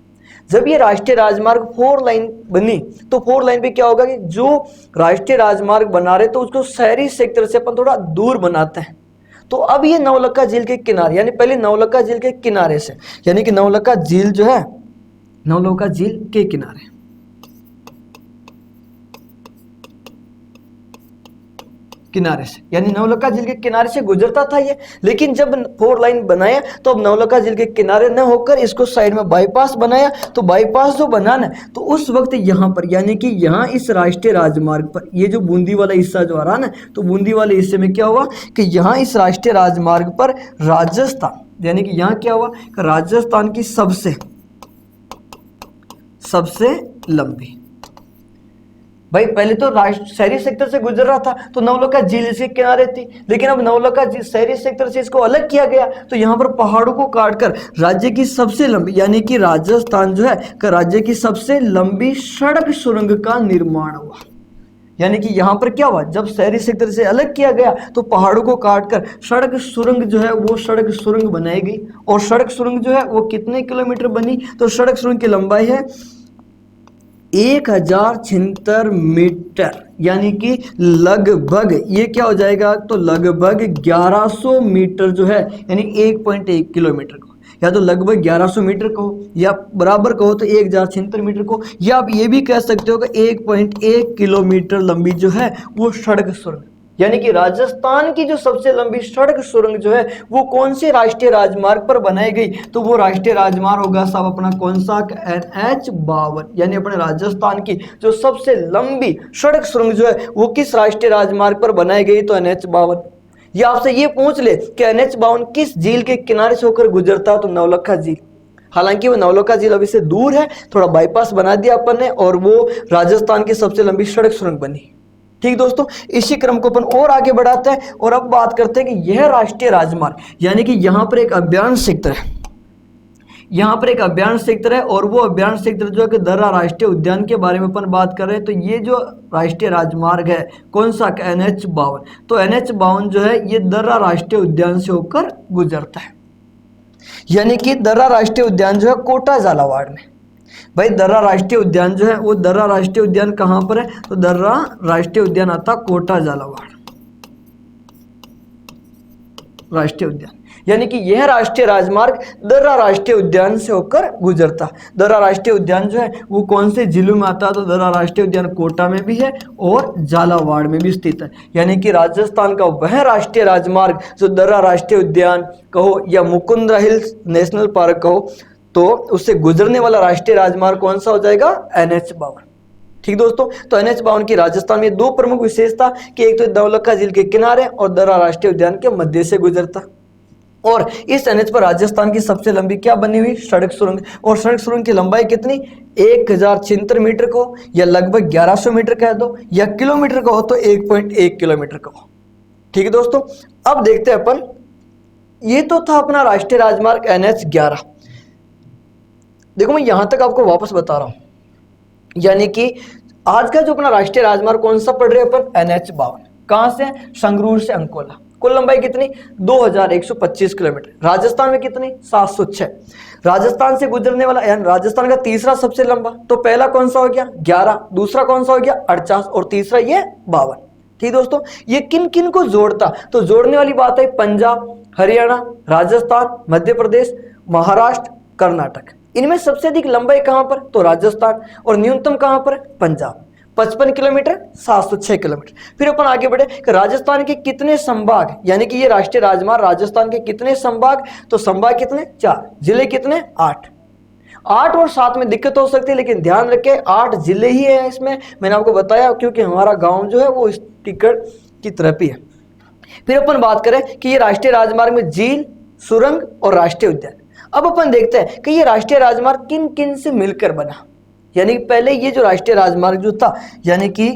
जब ये राष्ट्रीय राजमार्ग 4 लाइन बनी तो 4 लाइन पे क्या होगा कि जो राष्ट्रीय राजमार्ग बना रहे तो उसको शहरी क्षेत्र से अपन थोड़ा दूर बनाते हैं। तो अब ये नवलखा झील के किनारे, यानी पहले नवलखा झील के किनारे से, यानी कि नवलखा झील जो है, नवलखा झील के किनारे, किनारे से, यानी नवलखा झील के किनारे से गुजरता था ये। लेकिन जब 4 लाइन बनाया तो अब नवलखा झील के किनारे न होकर इसको साइड में बाईपास बनाया। तो बाईपास जो बनाना तो उस वक्त यहाँ पर, यानी कि यहाँ इस राष्ट्रीय राजमार्ग पर ये जो बूंदी वाला हिस्सा जो आ रहा ना, तो बूंदी वाले हिस्से में क्या हुआ कि यहाँ इस राष्ट्रीय राजमार्ग पर राजस्थान, यानी कि यहाँ क्या हुआ कि राजस्थान की सबसे लंबी, भाई पहले तो शहरी सेक्टर से गुजर रहा था तो नवलखा झील इसके किनारे थी, लेकिन अब नवलखा झील शहरी सेक्टर से इसको अलग किया गया तो यहाँ पर पहाड़ों को काटकर राज्य की सबसे लंबी, यानी कि राजस्थान जो है कि राज्य की सबसे लंबी सड़क सुरंग का निर्माण हुआ। यानी कि यहाँ पर क्या हुआ, जब शहरी सेक्टर से अलग किया गया तो पहाड़ों को काटकर सड़क सुरंग जो है वो सड़क सुरंग बनाई गई। और सड़क सुरंग जो है वो कितने किलोमीटर बनी, तो सड़क सुरंग की लंबाई है 1076 मीटर, यानी कि लगभग ये क्या हो जाएगा, तो लगभग 1100 मीटर जो है, यानी 1.1 किलोमीटर को, या तो लगभग 1100 मीटर कहो या बराबर कहो तो 1076 मीटर को, या आप ये भी कह सकते हो कि 1.1 किलोमीटर लंबी जो है वो सड़क सुरंग। यानी कि राजस्थान की जो सबसे लंबी सड़क सुरंग जो है वो कौन से राष्ट्रीय राजमार्ग पर बनाई गई, तो वो राष्ट्रीय राजमार्ग होगा साहब अपना कौन सा, NH52, यानी अपने राजस्थान की जो सबसे लंबी सड़क सुरंग जो है वो किस राष्ट्रीय राजमार्ग पर बनाई गई, तो NH52। या आपसे ये पूछ ले कि NH52 किस झील के किनारे से होकर गुजरता, तो नवलखा झील। हालांकि वो नवलखा झील अभी से दूर है, थोड़ा बाईपास बना दिया अपन ने और वो राजस्थान की सबसे लंबी सड़क सुरंग बनी। ठीक दोस्तों, इसी क्रम को अपन और आगे बढ़ाते हैं और अब बात करते हैं कि यह राष्ट्रीय राजमार्ग, यानी कि यहाँ पर एक अभ्यारण्य क्षेत्र है, यहाँ पर एक अभ्यारण्य क्षेत्र है और वो अभ्यारण्य क्षेत्र जो है कि दर्रा राष्ट्रीय उद्यान के बारे में अपन बात कर रहे हैं। तो ये जो राष्ट्रीय राजमार्ग है कौन सा, NH52, तो NH52 जो है ये दर्रा राष्ट्रीय उद्यान से होकर गुजरता है। यानी कि दर्रा राष्ट्रीय उद्यान जो है कोटा झालावाड़ में, भाई दर्रा राष्ट्रीय उद्यान जो है वो दर्रा राष्ट्रीय उद्यान कहाँ पर है, तो दर्रा राष्ट्रीय उद्यान आता कोटा झालावाड़ राष्ट्रीय उद्यान। यानी कि यह राष्ट्रीय राजमार्ग दर्रा राष्ट्रीय उद्यान से होकर गुजरता। दर्रा राष्ट्रीय उद्यान जो है वो कौन से जिलों में आता है, तो दर्रा राष्ट्रीय उद्यान कोटा में भी है और झालावाड़ में भी स्थित है। यानी कि राजस्थान का वह राष्ट्रीय राजमार्ग जो दर्रा राष्ट्रीय उद्यान कहो या मुकुंदरा हिल्स नेशनल पार्क कहो, तो उससे गुजरने वाला राष्ट्रीय राजमार्ग कौन सा हो जाएगा, NH52। ठीक दोस्तों, तो NH52 की राजस्थान में दो प्रमुख विशेषता कि एक तो नवलखा झील के किनारे और दर्रा राष्ट्रीय उद्यान के मध्य से गुजरता। और इस NH पर राजस्थान की सबसे लंबी क्या बनी हुई, सड़क सुरंग। और सड़क सुरंग की लंबाई कितनी, 1076 मीटर को, या लगभग 1100 मीटर कह दो, या किलोमीटर का हो तो 1.1 किलोमीटर का हो। ठीक है दोस्तों, अब देखते हैं अपन, ये तो था अपना राष्ट्रीय राजमार्ग NH11। देखो मैं यहां तक आपको वापस बता रहा हूं, यानी कि आज का जो अपना राष्ट्रीय राजमार्ग कौन सा पढ़ रहे हैं अपन, NH52। कहां से, संगरूर से अंकोला। कुल लंबाई कितनी, 2125 किलोमीटर। राजस्थान में कितनी, 706। राजस्थान से गुजरने वाला, यानी राजस्थान का तीसरा सबसे लंबा, तो पहला कौन सा हो गया 11, दूसरा कौन सा हो गया 48 और तीसरा ये 52। ठीक दोस्तों, ये किन किन को जोड़ता, तो जोड़ने वाली बात है पंजाब, हरियाणा, राजस्थान, मध्य प्रदेश, महाराष्ट्र, कर्नाटक। इनमें सबसे अधिक लंबाई कहां पर, तो राजस्थान, और न्यूनतम कहां पर, पंजाब। 55 kilometre, 706 kilometre. फिर अपन आगे बढ़े कि राजस्थान के कितने संभाग, यानी कि ये राष्ट्रीय राजमार्ग राजस्थान के कितने संभाग, तो संभाग कितने 4, जिले कितने 8। 8 और 7 में दिक्कत हो सकती है, लेकिन ध्यान रखें 8 जिले ही है इसमें, मैंने आपको बताया, क्योंकि हमारा गांव जो है वो इस टिकट की तरफ ही है। फिर अपन बात करें कि ये राष्ट्रीय राजमार्ग में झील, सुरंग और राष्ट्रीय उद्यान। अब अपन देखते हैं कि ये राष्ट्रीय राजमार्ग किन किन से मिलकर बना। यानी पहले ये जो राष्ट्रीय राजमार्ग जो था, यानी कि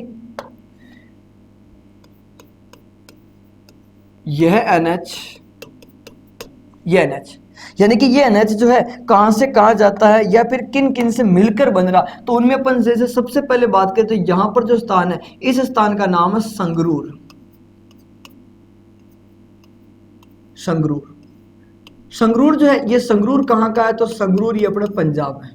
यह NH ये NH, यानी कि ये NH जो है कहाँ से कहाँ जाता है या फिर किन किन से मिलकर बन रहा, तो उनमें अपन जैसे सबसे पहले बात करें तो यहाँ पर जो स्थान है इस स्थान का नाम है संगरूर। संगरूर, संगरूर जो है ये संगरूर कहाँ का है, तो संगरूर ये अपने पंजाब में।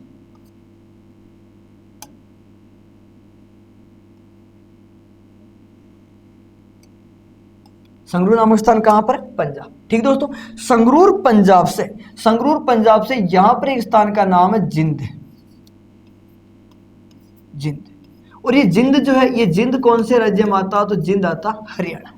संगरूर नामक स्थान कहां पर, पंजाब। ठीक दोस्तों, संगरूर पंजाब से, संगरूर पंजाब से यहां पर एक स्थान का नाम है जिंद। जिंद, और ये जिंद जो है ये जिंद कौन से राज्य में आता, तो जिंद आता हरियाणा।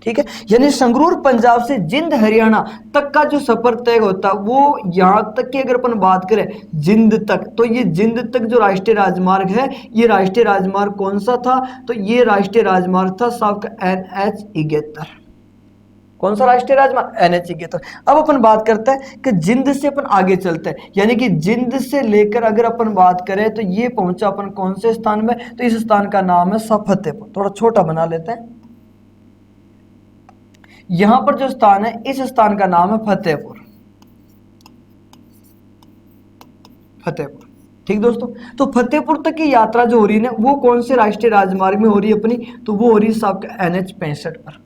ठीक है, यानी संगरूर पंजाब से जिंद हरियाणा तक का जो सफर तय होता है वो यहां तक की अगर अपन बात करें जिंद तक, तो ये जिंद तक जो राष्ट्रीय राजमार्ग है ये राष्ट्रीय राजमार्ग कौन सा था, तो ये राष्ट्रीय राजमार्ग था साहब NH71। कौन सा राष्ट्रीय राजमार्ग, NH71। अब अपन बात करते हैं कि जिंद से अपन आगे चलते हैं, यानी कि जिंद से लेकर अगर अपन बात करें तो ये पहुंचा अपन कौन से स्थान में, तो इस स्थान का नाम है फतेहपुर। थोड़ा छोटा बना लेते हैं, यहां पर जो स्थान है इस स्थान का नाम है फतेहपुर। फतेहपुर, ठीक दोस्तों, तो फतेहपुर तक की यात्रा जो हो रही है ना वो कौन से राष्ट्रीय राजमार्ग में हो रही है अपनी, तो वो हो रही है साहब NH65 पर।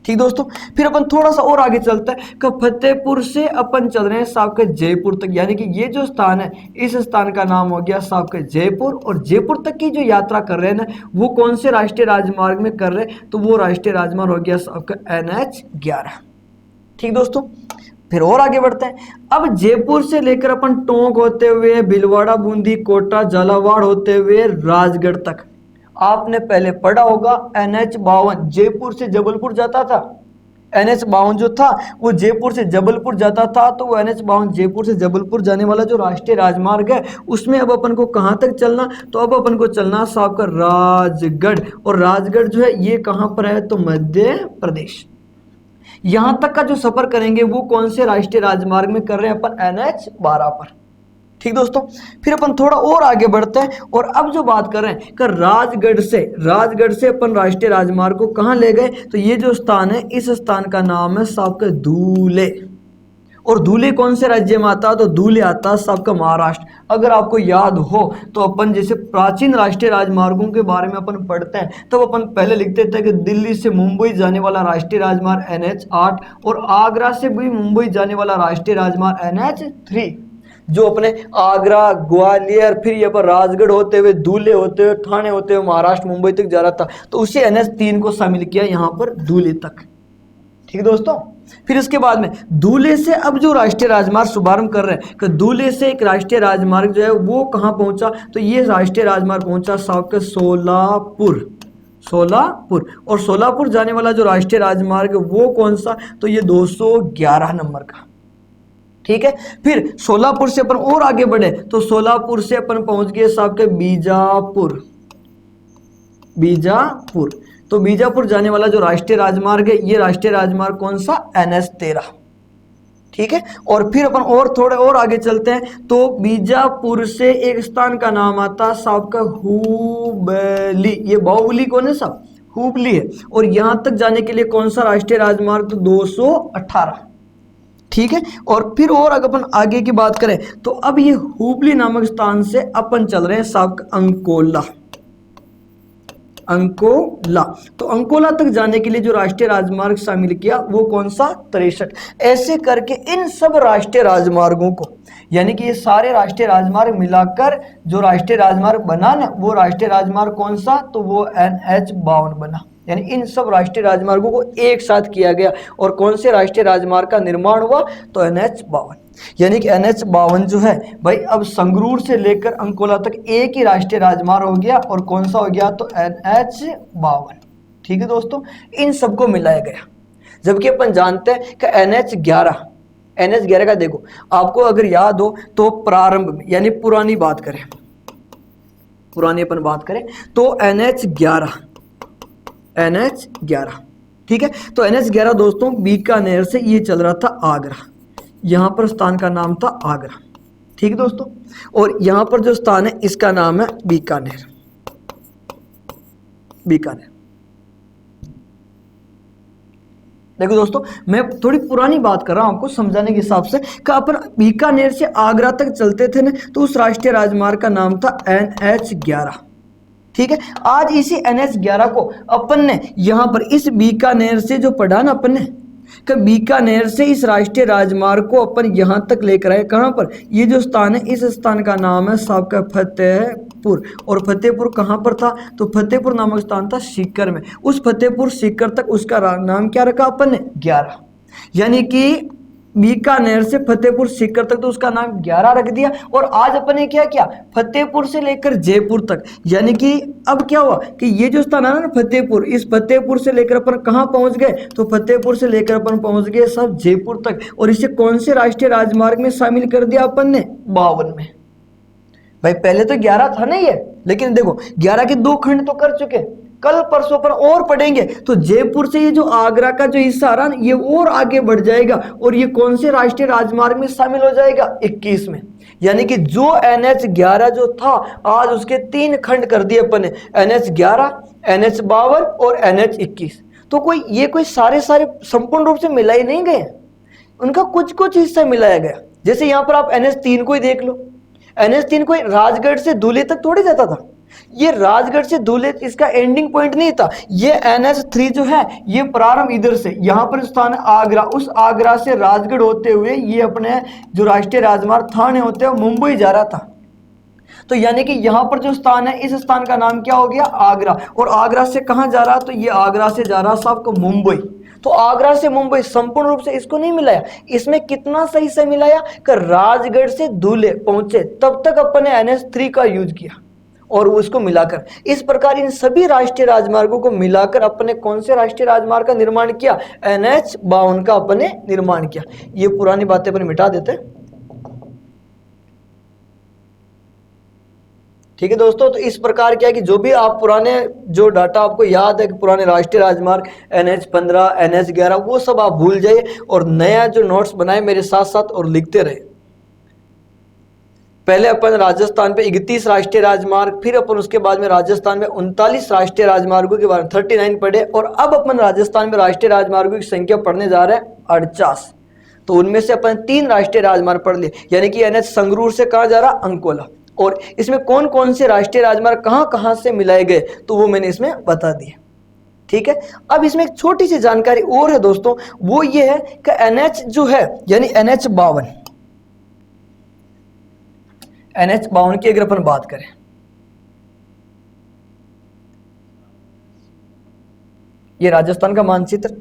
ठीक दोस्तों, फिर अपन थोड़ा सा और आगे चलते हैं कि फतेहपुर से अपन चल रहे हैं साहब के जयपुर तक, यानी कि ये जो स्थान है इस स्थान का नाम हो गया साहब के जयपुर। और जयपुर तक की जो यात्रा कर रहे हैं ना वो कौन से राष्ट्रीय राजमार्ग में कर रहे हैं, तो वो राष्ट्रीय राजमार्ग हो गया साहब का NH11। ठीक दोस्तों, फिर और आगे बढ़ते हैं। अब जयपुर से लेकर अपन टोंक होते हुए भीलवाड़ा, बूंदी, कोटा, झालावाड़ होते हुए राजगढ़ तक, आपने पहले पढ़ा होगा NH52 जयपुर से जबलपुर जाता था। NH52 जो था वो जयपुर से जबलपुर जाता था, तो वो NH52 जयपुर से जबलपुर जाने वाला जो राष्ट्रीय राजमार्ग है उसमें अब अपन को कहां तक चलना, तो अब अपन को चलना साहब का राजगढ़। और राजगढ़ जो है ये कहां पर है, तो मध्य प्रदेश। यहां तक का जो सफर करेंगे वो कौन से राष्ट्रीय राजमार्ग में कर रहे हैं अपन, NH12 पर। ठीक दोस्तों, फिर अपन थोड़ा और आगे बढ़ते हैं और अब जो बात कर रहे हैं कि राजगढ़ से अपन राष्ट्रीय राजमार्ग को कहां ले गए, तो ये जो स्थान है इस स्थान का नाम है साहब का धूले। और धूले कौन से राज्य में आता है, तो धूले आता है साहब का महाराष्ट्र। अगर आपको याद हो तो अपन जैसे प्राचीन राष्ट्रीय राजमार्गों के बारे में अपन पढ़ते हैं तब अपन पहले लिखते थे कि दिल्ली से मुंबई जाने वाला राष्ट्रीय राजमार्ग NH8 और आगरा से भी मुंबई जाने वाला राष्ट्रीय राजमार्ग NH3, जो अपने आगरा, ग्वालियर, फिर यहाँ पर राजगढ़ होते हुए, धूले होते हुए, ठाणे होते हुए महाराष्ट्र मुंबई तक जा रहा था, तो उसी NH3 को शामिल किया यहाँ पर धूले तक। ठीक दोस्तों, फिर इसके बाद में धूले से अब जो राष्ट्रीय राजमार्ग शुभारंभ कर रहे हैं कि धूले से एक राष्ट्रीय राजमार्ग जो है वो कहाँ पहुंचा, तो ये राष्ट्रीय राजमार्ग पहुंचा साहब के सोलापुर। और सोलापुर जाने वाला जो राष्ट्रीय राजमार्ग वो कौन सा, तो ये 211 नंबर का। ठीक है, फिर सोलापुर से अपन और आगे बढ़े तो सोलापुर से अपन पहुंच गए साहब के बीजापुर। तो बीजापुर जाने वाला जो राष्ट्रीय राजमार्ग है ये राष्ट्रीय राजमार्ग कौन सा, NH13। ठीक है, और फिर अपन और थोड़े और आगे चलते हैं तो बीजापुर से एक स्थान का नाम आता है साहब का हुबली। ये बाहुबली कौन है साहब, हुबली है। और यहां तक जाने के लिए कौन सा राष्ट्रीय राजमार्ग, तो 218। ठीक है, और फिर और अगर अपन आगे की बात करें तो अब ये हुबली नामक स्थान से अपन चल रहे हैं साहब अंकोला। तो अंकोला तक जाने के लिए जो राष्ट्रीय राजमार्ग शामिल किया वो कौन सा, 63। ऐसे करके इन सब राष्ट्रीय राजमार्गों को, यानी कि ये सारे राष्ट्रीय राजमार्ग मिलाकर जो राष्ट्रीय राजमार्ग बना ना वो राष्ट्रीय राजमार्ग कौन सा, तो वो NH52 बना। यानी इन सब राष्ट्रीय राजमार्गों को एक साथ किया गया और कौन से राष्ट्रीय राजमार्ग का निर्माण हुआ, तो NH52। यानी कि NH52 जो है भाई अब संगरूर से लेकर अंकोला तक एक ही राष्ट्रीय राजमार्ग हो गया और कौन सा हो गया, तो NH52। ठीक है दोस्तों, इन सबको मिलाया गया। जबकि अपन जानते हैं कि NH11 का देखो आपको अगर याद हो तो प्रारंभ में यानी पुरानी बात करें तो NH11। ठीक है, तो NH11 दोस्तों बीकानेर से ये चल रहा था आगरा। यहां पर स्थान का नाम था आगरा। ठीक है दोस्तों, और यहां पर जो स्थान है इसका नाम है बीकानेर। देखो दोस्तों, मैं थोड़ी पुरानी बात कर रहा हूं आपको समझाने के हिसाब से कि अपन बीकानेर से आगरा तक चलते थे ना, तो उस राष्ट्रीय राजमार्ग का नाम था NH11। ठीक है, आज इसी NH11 को अपन ने यहां पर इस बीकानेर से जो पढ़ा ना अपन ने कि बीकानेर से इस राष्ट्रीय राजमार्ग को अपन यहां तक लेकर आए, कहां पर, ये जो स्थान है इस स्थान का नाम है सबका फतेहपुर। और फतेहपुर कहां पर था, तो फतेहपुर नामक स्थान था सीकर में। उस फतेहपुर सीकर तक उसका नाम क्या रखा अपन ने, 11। यानी कि बीकानेर से फतेहपुर सीकर तक तो उसका नाम 11 रख दिया। और आज अपन ने क्या किया, फतेहपुर से लेकर जयपुर तक, यानी कि अब क्या हुआ कि ये जो स्थान है ना फतेहपुर, इस फतेहपुर से लेकर अपन कहां पहुंच गए, तो फतेहपुर से लेकर अपन पहुंच गए सब जयपुर तक। और इसे कौन से राष्ट्रीय राजमार्ग में शामिल कर दिया अपन ने, 52 में। भाई पहले तो 11 था ना ये, लेकिन देखो 11 के 2 खंड तो कर चुके, कल परसों पर और पढ़ेंगे तो जयपुर से ये जो आगरा का जो हिस्सा आ रहा ना, ये और आगे बढ़ जाएगा और ये कौन से राष्ट्रीय राजमार्ग में शामिल हो जाएगा, 21 में। यानी कि जो NH11 जो था, आज उसके 3 खंड कर दिए अपन ने, NH11, NH52 और NH21। तो कोई सारे संपूर्ण रूप से मिलाए नहीं गए, उनका कुछ कुछ हिस्सा मिलाया गया। जैसे यहां पर आप NH3 को ही देख लो, NH3 को राजगढ़ से धुले तक थोड़ी जाता था, ये राजगढ़ से धुले इसका एंडिंग पॉइंट नहीं था। ये NH3 जो है ये प्रारंभ इधर से, यहां पर स्थान है आगरा, उस आगरा से राजगढ़ होते हुए ये अपने जो राष्ट्रीय राजमार्ग थाने होते हुए मुंबई जा रहा था। तो यानी कि यहां पर जो स्थान है, इस स्थान का नाम क्या हो गया, आगरा। और आगरा से कहां जा रहा, तो ये आगरा से जा रहा साहब को मुंबई। तो आगरा से मुंबई संपूर्ण रूप से इसको नहीं मिलाया, इसमें कितना सही से मिलाया कि राजगढ़ से धुले पहुंचे तब तक अपन ने NH3 का यूज किया और उसको मिलाकर। इस प्रकार इन सभी राष्ट्रीय राजमार्गों को मिलाकर अपने कौन से राष्ट्रीय राजमार्ग का निर्माण किया, NH52 का अपने निर्माण किया। ये पुरानी बातें अपन मिटा देते हैं। ठीक है दोस्तों, तो इस प्रकार क्या है कि जो भी आप पुराने जो डाटा आपको याद है कि पुराने राष्ट्रीय राजमार्ग NH15, NH11 वो सब आप भूल जाइए और नया जो नोट्स बनाए मेरे साथ साथ और लिखते रहे। पहले अपन राजस्थान पे 31 राष्ट्रीय राजमार्ग, फिर अपन उसके बाद में राजस्थान में 39 राष्ट्रीय राजमार्गों के बारे में 39 पढ़े, और अब अपन राजस्थान में राष्ट्रीय राजमार्गों की संख्या पढ़ने जा रहे हैं 48। तो उनमें से अपन 3 राष्ट्रीय राजमार्ग पढ़ लिए, यानी कि NH संगरूर से कहाँ जा रहा, अंकोला। और इसमें कौन कौन से राष्ट्रीय राजमार्ग कहाँ कहाँ से मिलाए गए तो वो मैंने इसमें बता दिया। ठीक है, अब इसमें एक छोटी सी जानकारी और है दोस्तों, वो ये है कि NH जो है यानी NH52, NH52 की अगर अपन बात करें, ये राजस्थान का मानचित्र।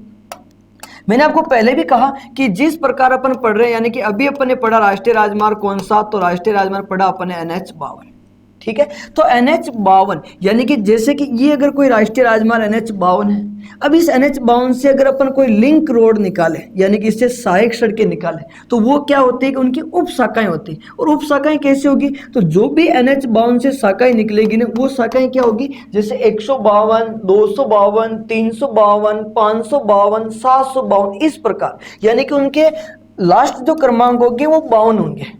मैंने आपको पहले भी कहा कि जिस प्रकार अपन पढ़ रहे हैं, यानी कि अभी अपन ने पढ़ा राष्ट्रीय राजमार्ग कौन सा, तो राष्ट्रीय राजमार्ग पढ़ा अपन ने NH52। ठीक है, तो NH52 यानी कि जैसे कि ये अगर कोई राष्ट्रीय राजमार्ग NH52 है, अब इस NH52 से अगर अपन कोई लिंक रोड निकाले, यानी कि इससे सहायक सड़कें निकाले, तो वो क्या होती है कि उनकी उप शाखाएं होती है। और उप शाखाएं कैसे होगी, तो जो भी NH52 से शाखाएं निकलेगी ना, वो शाखाएं क्या होगी, जैसे 152, 252, 352, 552, 752, इस प्रकार। यानी कि उनके लास्ट जो क्रमांक होंगे वो 52 होंगे,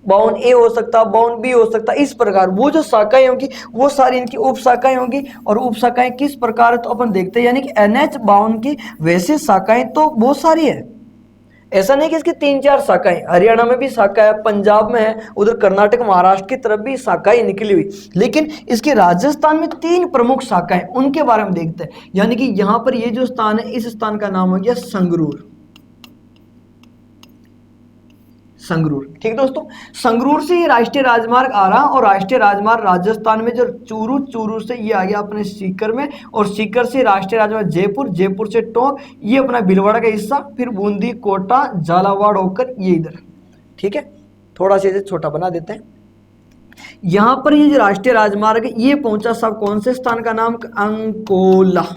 52A हो सकता, 52B हो सकता, इस प्रकार वो जो शाखाएं होंगी वो सारी इनकी उप शाखाएं होंगी। और उप शाखाएं किस प्रकार, तो अपन देखते हैं, यानी कि NH52 की वैसे शाखाएं तो बहुत सारी है, ऐसा नहीं कि इसकी 3-4 शाखाएं, हरियाणा में भी शाखा है, पंजाब में है, उधर कर्नाटक महाराष्ट्र की तरफ भी शाखाएं निकली हुई, लेकिन इसके राजस्थान में 3 प्रमुख शाखाएं, उनके बारे में देखते हैं। यानी कि यहां पर ये जो स्थान है, इस स्थान का नाम हो गया संगरूर, संगरूर। ठीक दोस्तों, संगरूर से ये राष्ट्रीय राजमार्ग आ रहा, और राष्ट्रीय राजमार्ग राजस्थान में जो चूरू से ये आ गया अपने सीकर में, और सीकर से राष्ट्रीय राजमार्ग जयपुर, जयपुर से टोंक, ये अपना भीलवाड़ा का हिस्सा, फिर बूंदी, कोटा, झालावाड़ होकर ये इधर। ठीक है, थोड़ा सा इसे छोटा बना देते हैं। यहां पर ये जो राष्ट्रीय राजमार्ग है ये पहुंचा सब कौन से स्थान का नाम, अंकोला।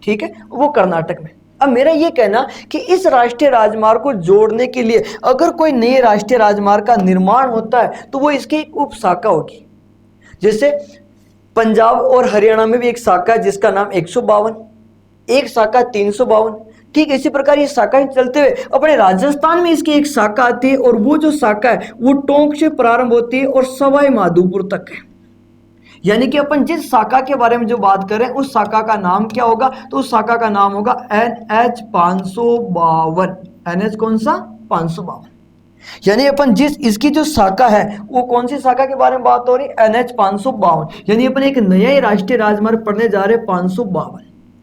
ठीक है, वो कर्नाटक में। अब मेरा ये कहना कि इस राष्ट्रीय राजमार्ग को जोड़ने के लिए अगर कोई नए राष्ट्रीय राजमार्ग का निर्माण होता है तो वो इसकी एक उप शाखा होगी। जैसे पंजाब और हरियाणा में भी एक शाखा है जिसका नाम 152, एक शाखा 352। ठीक इसी प्रकार ये शाखाएं चलते हुए अपने राजस्थान में इसकी एक शाखा आती है, और वो जो शाखा है वो टोंक से प्रारंभ होती है और सवाई माधोपुर तक है। यानी कि अपन जिस शाखा के बारे में जो बात करें उस शाखा का नाम क्या होगा, तो उस शाखा का नाम होगा NH 552। NH कौन सा, 552। यानी अपन जिस इसकी जो शाखा है वो कौन सी शाखा के बारे में बात हो रही है, NH 552। यानी अपन एक नया ही राष्ट्रीय राजमार्ग पढ़ने जा रहे हैं 552।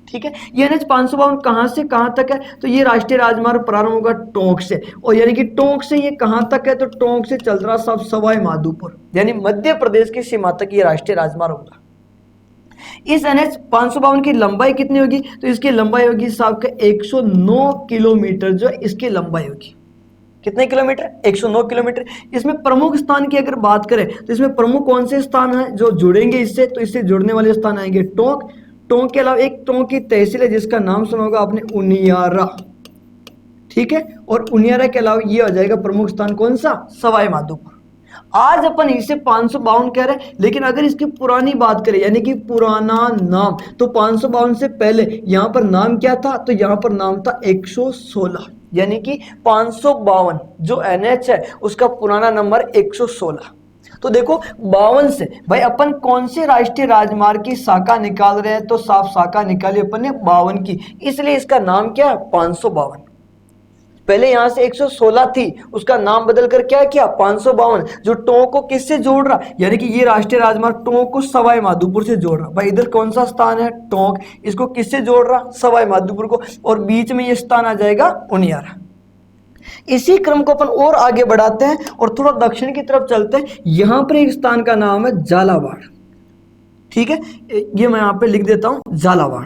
ठीक है, ये NH 552 कहां से कहां तक है, तो ये राष्ट्रीय राजमार्ग प्रारंभ होगा टोंक से, और यानी कि टोंक से ये कहां तक है, तो टोंक से चल रहा सब सवाई माधोपुर, यानी मध्य प्रदेश की सीमा तक ये राष्ट्रीय राजमार्ग होगा। इस NH 552 की लंबाई कितनी होगी, तो इसकी लंबाई होगी साहब का 109 किलोमीटर, जो इसकी लंबाई होगी। कितने किलोमीटर, 109 किलोमीटर। इसमें प्रमुख स्थान की अगर बात करें तो इसमें प्रमुख कौन से स्थान हैं जो जुड़ेंगे इससे, तो इससे जुड़ने वाले स्थान आएंगे टोंक। टोंक के अलावा एक टोंक की तहसील है जिसका नाम सुना होगा आपने, उनियारा। ठीक है, और उनियारा के अलावा ये हो जाएगा प्रमुख स्थान कौन सा, सवाई माधोपुर। आज अपन इसे 552 कह रहे हैं, लेकिन अगर इसकी पुरानी बात करें यानी कि पुराना नाम, तो 552 से पहले यहां पर नाम क्या था, तो यहां पर नाम था 116। यानी कि 552 जो NH है उसका पुराना नंबर 116। तो देखो 52 से भाई अपन कौन से राष्ट्रीय राजमार्ग की शाखा निकाल रहे हैं, तो साफ शाखा निकाली अपन ने 52 की, इसलिए इसका नाम क्या है, 552। पहले यहां से 116 थी, उसका नाम बदलकर क्या किया, 552, जो टोंक को किससे जोड़ रहा, यानी कि ये राष्ट्रीय राजमार्ग टोंक को सवाई माधोपुर से जोड़ रहा। भाई इधर कौन सा स्थान है, टोंक, इसको किससे जोड़ रहा, सवाई माधोपुर को, और बीच में ये स्थान आ जाएगा उनियारा। इसी क्रम को अपन और आगे बढ़ाते हैं और थोड़ा दक्षिण की तरफ चलते हैं। यहां पर एक स्थान का नाम है झालावाड़। ठीक है, ये मैं यहां पे लिख देता हूं झालावाड़।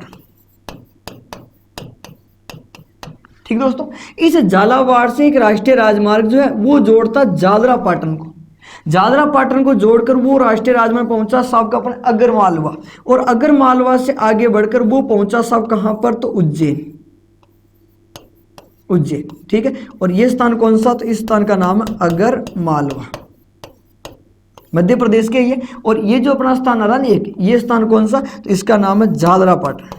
ठीक दोस्तों, इस झालावाड़ से एक राष्ट्रीय राजमार्ग जो है वो जोड़ता जालरा पाटन को। जालरा पाटन को जोड़कर वो राष्ट्रीय राजमार्ग पहुंचा साहब का अपन अगरमालवा, और अगरमालवा से आगे बढ़कर वो पहुंचा साहब कहां पर, तो उज्जैन। उज्जैन, ठीक है, और ये स्थान कौन सा, तो इस स्थान का नाम है अगरमालवा, मध्य प्रदेश के ये। और ये जो अपना स्थान आ रहा ना एक, ये स्थान कौन सा, तो इसका नाम है झालरा पाटन।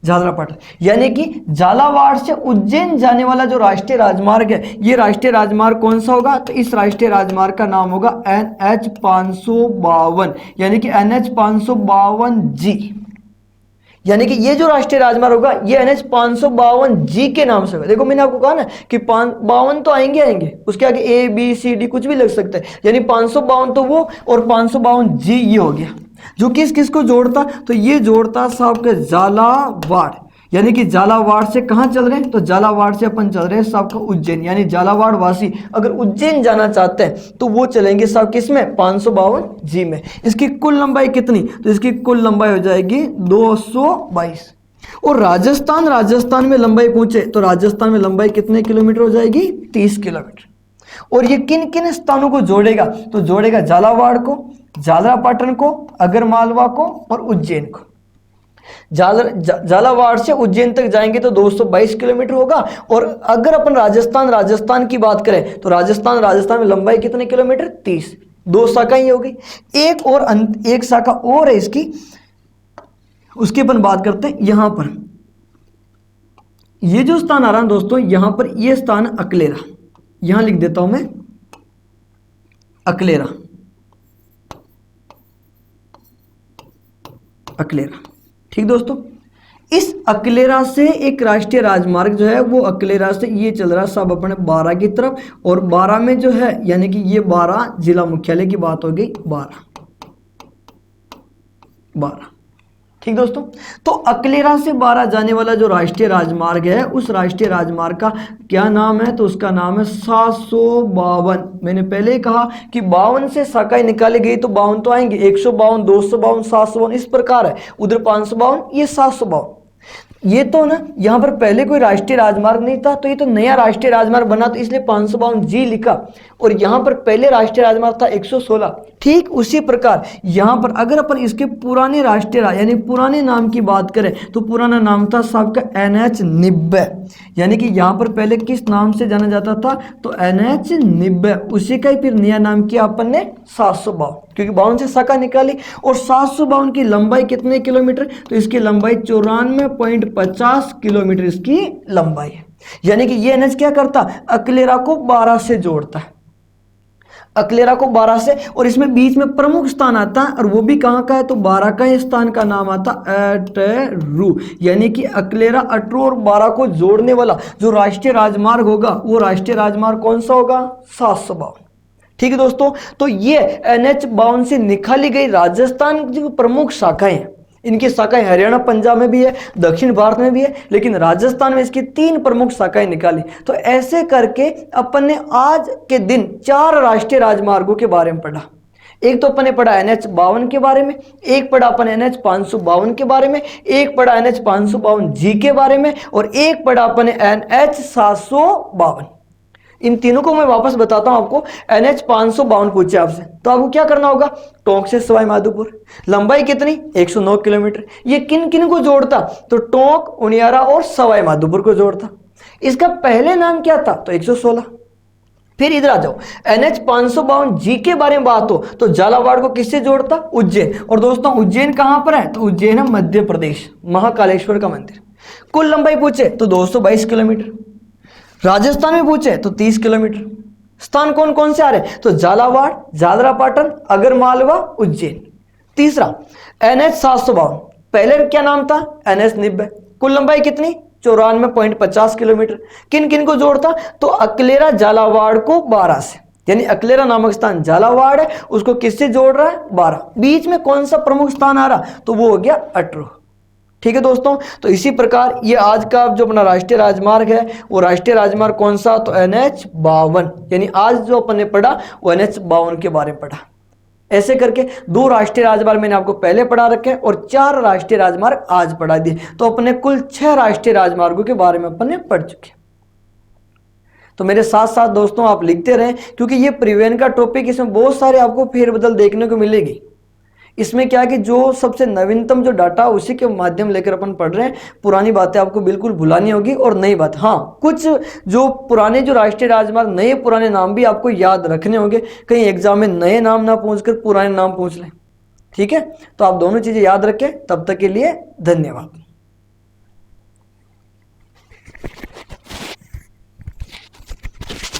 झालरा पाटन, यानी कि झालावाड़ से उज्जैन जाने वाला जो राष्ट्रीय राजमार्ग है, ये राष्ट्रीय राजमार्ग कौन सा होगा, तो इस राष्ट्रीय राजमार्ग का नाम होगा NH 552, यानी कि NH 552G। यानी कि ये जो राष्ट्रीय राजमार्ग होगा ये NH 552G के नाम से होगा। देखो मैंने आपको कहा ना कि 52 तो आएंगे, उसके आगे ABCD कुछ भी लग सकता है, यानी 552 तो वो, और 552G ये हो गया, जो किस को जोड़ता, तो ये जोड़ता साहब के झालावाड़। यानी कि झालावाड़ से कहां चल रहे हैं, तो झालावाड़ से अपन चल रहे हैं साहब का उज्जैन, यानी झालावाड़ वासी अगर उज्जैन जाना चाहते हैं तो वो चलेंगे साहब किस में, 552G में। इसकी कुल लंबाई कितनी, तो इसकी कुल लंबाई हो जाएगी 222। और राजस्थान में लंबाई पूछे तो राजस्थान में लंबाई कितने किलोमीटर हो जाएगी, 30 किलोमीटर। और ये किन किन स्थानों को जोड़ेगा, तो जोड़ेगा झालावाड़ को, झालरा पाटन को, अगरमालवा को और उज्जैन को। झालावाड़ से उज्जैन तक जाएंगे तो 222 किलोमीटर होगा। और अगर अपन राजस्थान की बात करें तो राजस्थान में लंबाई कितने किलोमीटर, 30। दो शाखा ही होगी, एक शाखा और है इसकी, उसकी अपन बात करते हैं। यहां पर ये जो स्थान आ रहा है दोस्तों, यहां पर ये स्थान अकलेरा, यहां लिख देता हूं मैं अकलेरा। ठीक दोस्तों, इस अकलेरा से एक राष्ट्रीय राजमार्ग जो है वो अकलेरा से ये चल रहा सब अपने 12 की तरफ, और 12 में जो है यानी कि ये 12 जिला मुख्यालय की बात हो गई, 12। ठीक दोस्तों, तो अकलेरा से 12 जाने वाला जो राष्ट्रीय राजमार्ग है उस राष्ट्रीय राजमार्ग का क्या नाम है, तो उसका नाम है 752। मैंने पहले ही कहा कि 52 से शाखाएं निकाली गई तो 52 तो आएंगे, 152, 252, 752 इस प्रकार है। उधर 552, ये 752। ये तो ना यहाँ पर पहले कोई राष्ट्रीय राजमार्ग नहीं था, तो ये तो नया राष्ट्रीय राजमार्ग बना, तो इसलिए 552G लिखा। और यहाँ पर पहले राष्ट्रीय राजमार्ग था 116। ठीक उसी प्रकार यहाँ पर अगर अपन इसके पुराने राष्ट्रीय यानी पुराने नाम की बात करें तो पुराना नाम था साहब का NH 90। यानी कि यहाँ पर पहले किस नाम से जाना जाता था, तो NH 90, उसी का ही फिर नया नाम किया अपन ने 752, क्योंकि 52 से शाखा निकाली। और 752 की लंबाई कितने किलोमीटर, तो इसकी लंबाई 94.50 किलोमीटर इसकी लंबाई है। यानी कि ये NH क्या करता, अकलेरा को 12 से जोड़ता है। अकलेरा को 12 से, और इसमें बीच में प्रमुख स्थान आता है और वो भी कहाँ का है, तो 12 का ही स्थान का नाम आता अटरू, यानी कि अकलेरा, अटरू और 12 को जोड़ने वाला जो राष्ट्रीय राजमार्ग होगा वो राष्ट्रीय राजमार्ग कौन सा होगा, 752। ठीक है दोस्तों, तो ये NH52 से निकाली गई राजस्थान की जो प्रमुख शाखाएं हैं, इनकी शाखाएं हरियाणा पंजाब में भी है, दक्षिण भारत में भी है, लेकिन राजस्थान में इसकी 3 प्रमुख शाखाएं निकाली। तो ऐसे करके अपन ने आज के दिन 4 राष्ट्रीय राजमार्गों के बारे में पढ़ा। एक तो अपन ने पढ़ा NH52 के बारे में, एक पढ़ा अपन NH552 के बारे में, एक पढ़ा NH552G के बारे में, और एक पढ़ा अपन NH752। इन तीनों को मैं वापस बताता हूं आपको। NH552 पूछे आपसे तो आपको क्या करना होगा, टोंक से सवाई माधोपुर, लंबाई कितनी 109 किलोमीटर। ये किन किन को जोड़ता, तो टोंक, उनियारा और सवाई माधोपुर को जोड़ता। इसका पहले नाम क्या था, तो 116। फिर इधर आ जाओ, NH552G के बारे में बात हो तो झालावाड़ को किससे जोड़ता, उज्जैन। और दोस्तों उज्जैन कहां पर है, तो उज्जैन है मध्य प्रदेश, महाकालेश्वर का मंदिर। कुल लंबाई पूछे तो 222 किलोमीटर। राजस्थान में पूछे तो 30 किलोमीटर। स्थान कौन कौन से आ रहे, तो झालावाड़, झालरापाटन, अगरमालवा, उज्जैन। तीसरा NH752, पहले क्या नाम था, NH90। कुल लंबाई कितनी, 94.50 किलोमीटर। किन किन को जोड़ता, तो अकलेरा, झालावाड़ को 12 से, यानी अकलेरा नामक स्थान झालावाड़ है, उसको किससे जोड़ रहा है, 12। बीच में कौन सा प्रमुख स्थान आ रहा, तो वो हो गया अटरू। ठीक है दोस्तों, तो इसी प्रकार ये आज का जो अपना राष्ट्रीय राजमार्ग है वो राष्ट्रीय राजमार्ग कौन सा, तो NH52, यानी आज जो अपन ने पढ़ा वो NH52 के बारे में पढ़ा। ऐसे करके 2 राष्ट्रीय राजमार्ग मैंने आपको पहले पढ़ा रखे और 4 राष्ट्रीय राजमार्ग आज पढ़ा दिए। तो अपने कुल 6 राष्ट्रीय राजमार्गों के बारे में अपन ने पढ़ चुके। तो मेरे साथ साथ दोस्तों आप लिखते रहें, क्योंकि ये परिवहन का टॉपिक, इसमें बहुत सारे आपको फेरबदल देखने को मिलेगी। इसमें क्या है कि जो सबसे नवीनतम जो डाटा उसी के माध्यम लेकर अपन पढ़ रहे हैं, पुरानी बातें आपको बिल्कुल भुलानी होगी और नई बात, हाँ कुछ जो पुराने जो राष्ट्रीय राजमार्ग नए पुराने नाम भी आपको याद रखने होंगे, कहीं एग्जाम में नए नाम ना पूछकर पुराने नाम पूछ लें। ठीक है, तो आप दोनों चीजें याद रखें। तब तक के लिए धन्यवाद।